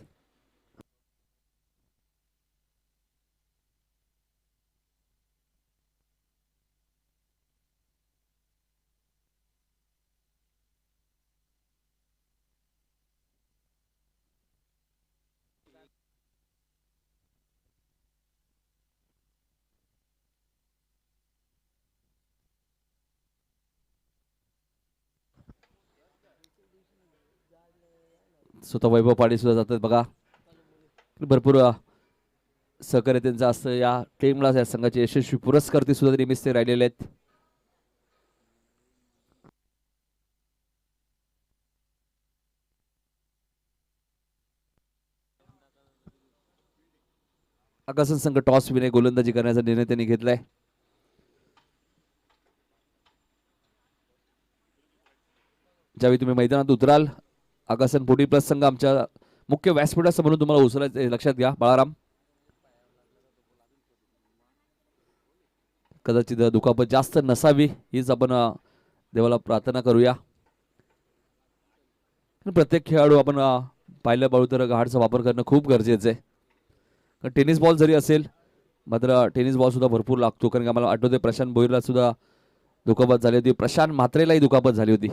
स्वतः वैभव पाटील सुद्धा जातात बघा. भरपूर सहकार्य त्यांचं असतं या टीमला. या संघाचे यशस्वी पुरस्कार ते सुद्धा नेहमीच ते राहिलेले आहेत. आकाशन संघ टॉस विने गोलंदाजी करण्याचा निर्णय त्यांनी घेतलाय. ज्यावेळी तुम्ही मैदानात उतराल आकाशन पोटी प्लस संघ आमच्या मुख्य व्यासपीठाचं म्हणून तुम्हाला उचलायचं लक्षात घ्या बाळाराम. कदाचित दुखापत जास्त नसावी हीच आपण देवाला प्रार्थना करूया. प्रत्येक खेळाडू आपण पाहिलं बाळू तर गाडचा वापर करणं खूप गरजेचं आहे. कारण टेनिस बॉल जरी असेल मात्र टेनिस बॉल सुद्धा भरपूर लागतो. कारण की आम्हाला आठवते प्रशांत भोईरला सुद्धा दुखापत झाली होती. प्रशांत म्हात्रेलाही दुखापत झाली होती.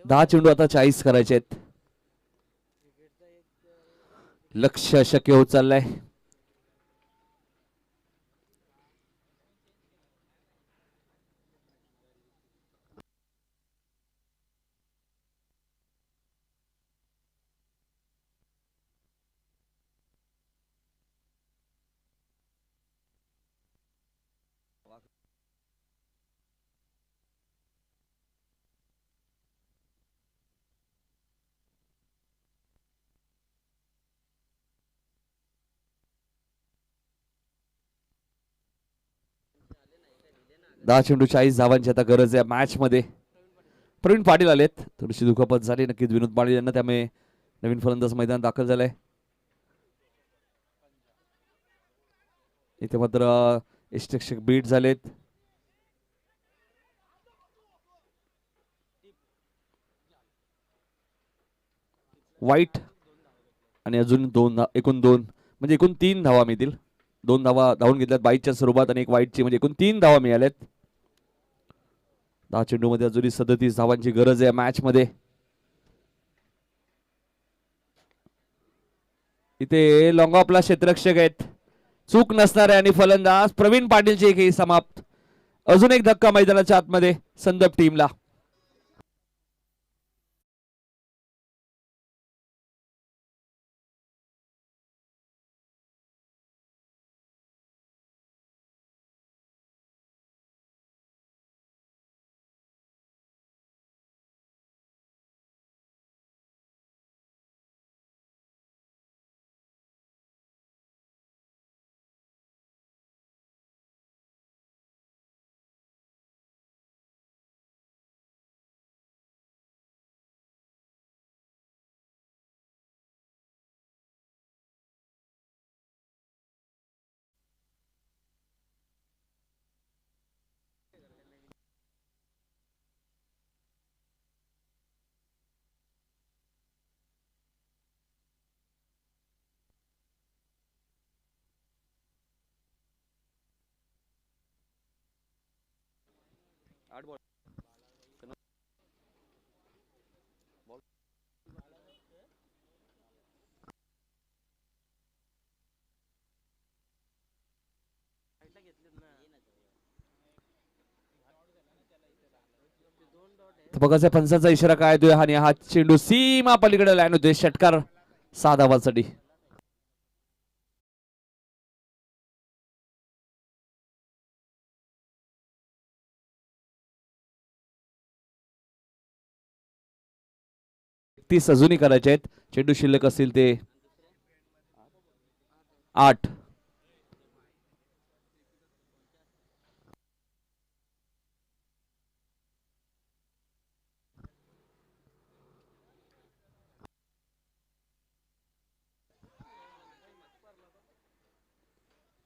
दहा चेंडू आता 40 करायचे आहेत. लक्ष शक्य होत चाललंय. दहा चेंडू 40 धावांची आता गरज आहे मॅच मध्ये. प्रवीण पाटील आलेत. थोडीशी दुखापत झाली नक्कीच विनोद पाटील यांना त्यामुळे नवीन फलंदाज मैदान दाखल झालाय. इथे मात्र यष्टरक्षक बीट झालेत. वाईट आणि अजून एकूण दोन म्हणजे एकूण 3 धावा मिळतील. 2 धावा धावून घेतल्यात बाईटच्या स्वरूपात आणि एक वाईटची म्हणजे एकूण 3 धावा मिळाल्यात. 10 चेंडू मध्ये अजूनही 37 धावांची गरज आहे मॅच मध्ये. इथे लॉंग ऑफला क्षेत्ररक्षक आहेत. चूक नसणार आहे आणि फलंदाज प्रवीण पाटीलची एक समाप्त. अजून एक धक्का मैदानाच्या आतमध्ये संदप टीमला. बघायचा पंचाचा इशारा काय देतोय आणि हा चेंडू सीमा पलीकडे लाईन होते. षटकार 6 धावांसाठी. ती अजूनही करायचे आहेत. चेंडू शिल्लक असतील ते 8.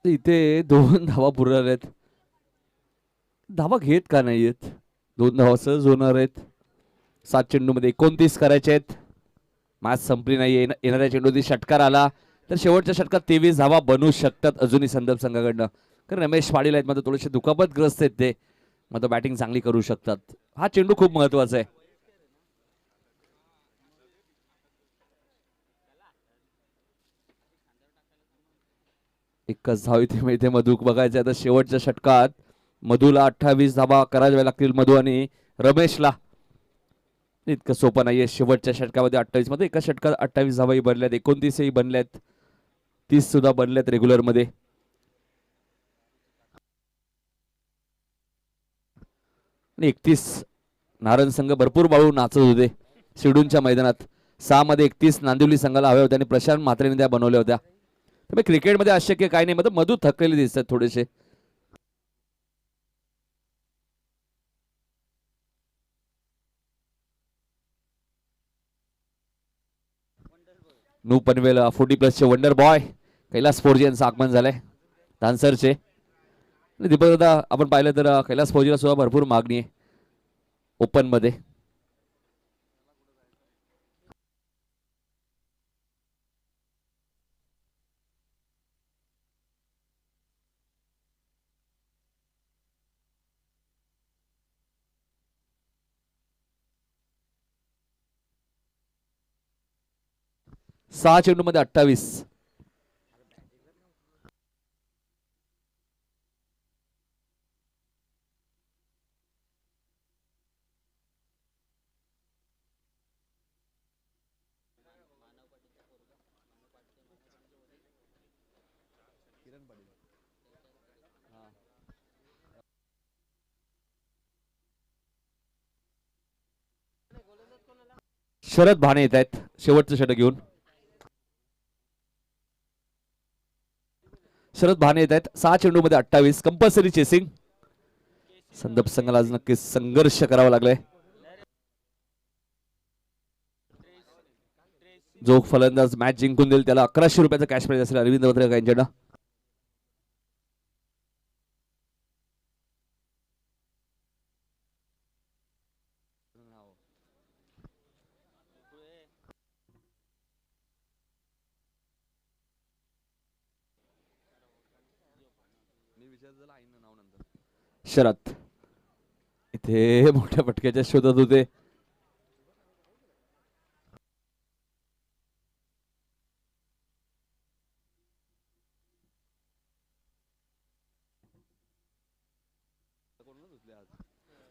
इथे 2 धावा पुरणार आहेत. धावा घेत का नाहीयेत? 2 धावा सहज होणार आहेत. 7 चेंडूमध्ये 29 करायचे आहेत. मॅच संपली नाही. येणाऱ्या चेंडूमध्ये षटकार आला तर शेवटच्या षटकात 23 धावा बनवू शकतात अजूनही संदर्भ संघाकडनं. कारण रमेश पाटील आहेत मात्र थोडेसे दुखापतग्रस्त आहेत ते, मात्र बॅटिंग चांगली करू शकतात. हा चेंडू खूप महत्वाचा आहे. एकच धाव इथे मिळते. मधू बघायचं आता शेवटच्या षटकात मधूला 28 धावा कराव्या लागतील. मधू आणि रमेशला इतकं सोपं नाहीये. शेवटच्या षटकामध्ये 28 मध्ये एका षटकात 28 धावाही बनल्यात, 29ही बनल्यात, 30 सुद्धा बनल्यात रेग्युलर मध्ये. 31 नारायण संघ भरपूर बाळू नाचत होते शिडूनच्या मैदानात. 6 मध्ये 31 नांदिवली संघाला हव्या होत्या आणि प्रशांत म्हात्रेने त्या बनवल्या होत्या. त्यामुळे क्रिकेटमध्ये अशक्य काही नाही. मात्र मधू थकलेले दिसतात थोडेसे. नू पनवेल 40+ चे वंडर बॉय कैलास फोर्जी यांचं आगमन झालंय धानसरचे. दीपक दादा आपण पाहिलं तर कैलास फौजीला सुद्धा भरपूर मागणी आहे ओपन मध्ये. सहा चेंडू मध्ये 28. शरद भाणे येत आहेत शेवटचं षटक घेऊन. शरद भाणे येत आहेत. 6 चेंडू मध्ये 28. Compulsory chasing. संदर्भ संघाला आज नक्कीच संघर्ष करावा लागलाय. जो फलंदाज मॅच जिंकून देईल त्याला 1100 रुपयाचा कॅश प्राइज असेल अरविंद वत्रेकर यांच्याकडे. शरद इथे मोठ्या फटक्याच्या शोधात होते.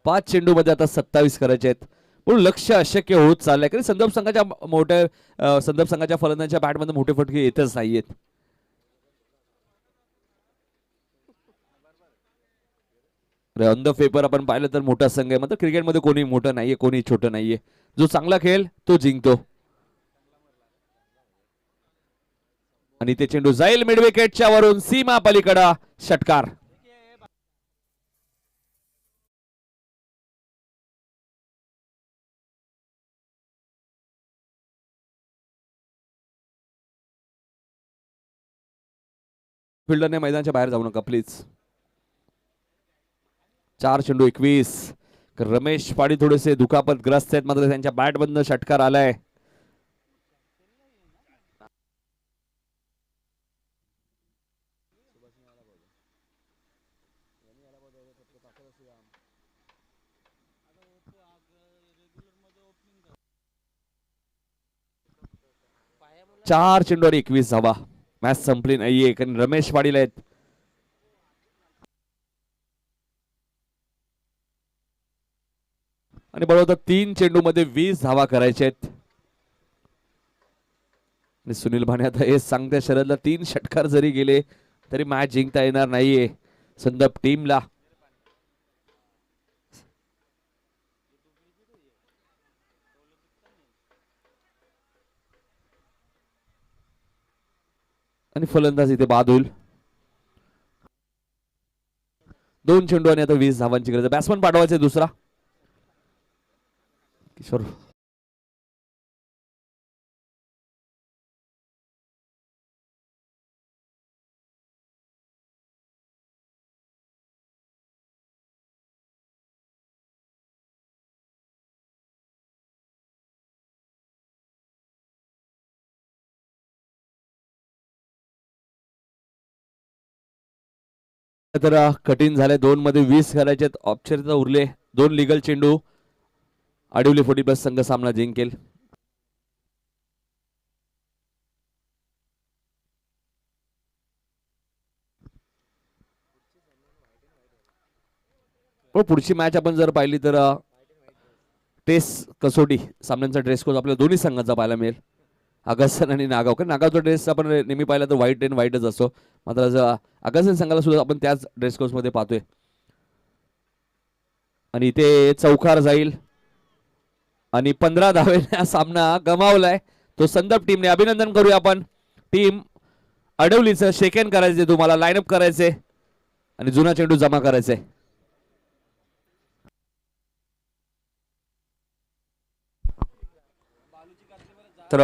पाच चेंडू मध्ये आता 27 करायचे आहेत. पण लक्ष अशक्य होत चाललंय कारण संदर्भ संघाच्या फलंदाजांच्या बॅटमध्ये मोठे फटके येतच नाहीयेत. ऑन द पेपर आपण पाहिलं तर मोठा संघ आहे, मात्र क्रिकेटमध्ये कोणी मोठं नाहीये कोणी छोटं नाहीये. जो चांगला खेळ तो जिंकतो. आणि ते चेंडू जाईल मिड विकेटच्या वरून सीमा पलीकडे षटकार. फिल्डरने मैदानाच्या बाहेर जाऊ नका प्लीज. 4 चेंडू 21. रमेश पाडी थोडेसे दुखापतग्रस्त आहेत मात्र त्यांच्या बॅट बंद षटकार आलाय. चार चेंडू आणि 21 धावा. मॅच संपली नाहीये कारण रमेश पाटील आहेत. आणि बरोबर 3 चेंडू मध्ये 20 धावा करायचे आहेत. सुनील भाणे आता हे सांगते शरदला 3 षटकार जरी गेले तरी मॅच जिंकता येणार नाहीये संदर्भ टीमला. आणि फलंदाज इथे बाद होईल. 2 चेंडू आणि आता 20 धावांची गरज. बॅट्समन पाठवायचे दुसरा. किशोर तर कठीण झाले. 2 मध्ये 20 करायचे. औपचारिकता उरले 2 लिगल चेंडू. आडिवली 40+ संघ सामना जिंकेल. पण पुढची मॅच आपण जर पाहिली तर टेस्ट कसोटी सामन्यांचा ड्रेस कोड आपल्या दोन्ही संघांचा पाहायला मिळेल. अगस्सन आणि नागाव. कारण नागावचा ड्रेस आपण नेहमी पाहिला तर व्हाईट अँड व्हाईटच असतो. मात्र अगस्सन संघाला सुद्धा आपण त्याच ड्रेस कोड मध्ये पाहतोय. आणि इथे चौकार जाईल आणि 15 धावेने हा सामना गमावलाय तो संदप टीमने. अभिनंदन करूया आपण टीम अडवलीचं. शेकहँड करायचे तुम्हाला, लाईनअप करायचे आणि जुना चेंडू जमा करायचे. तर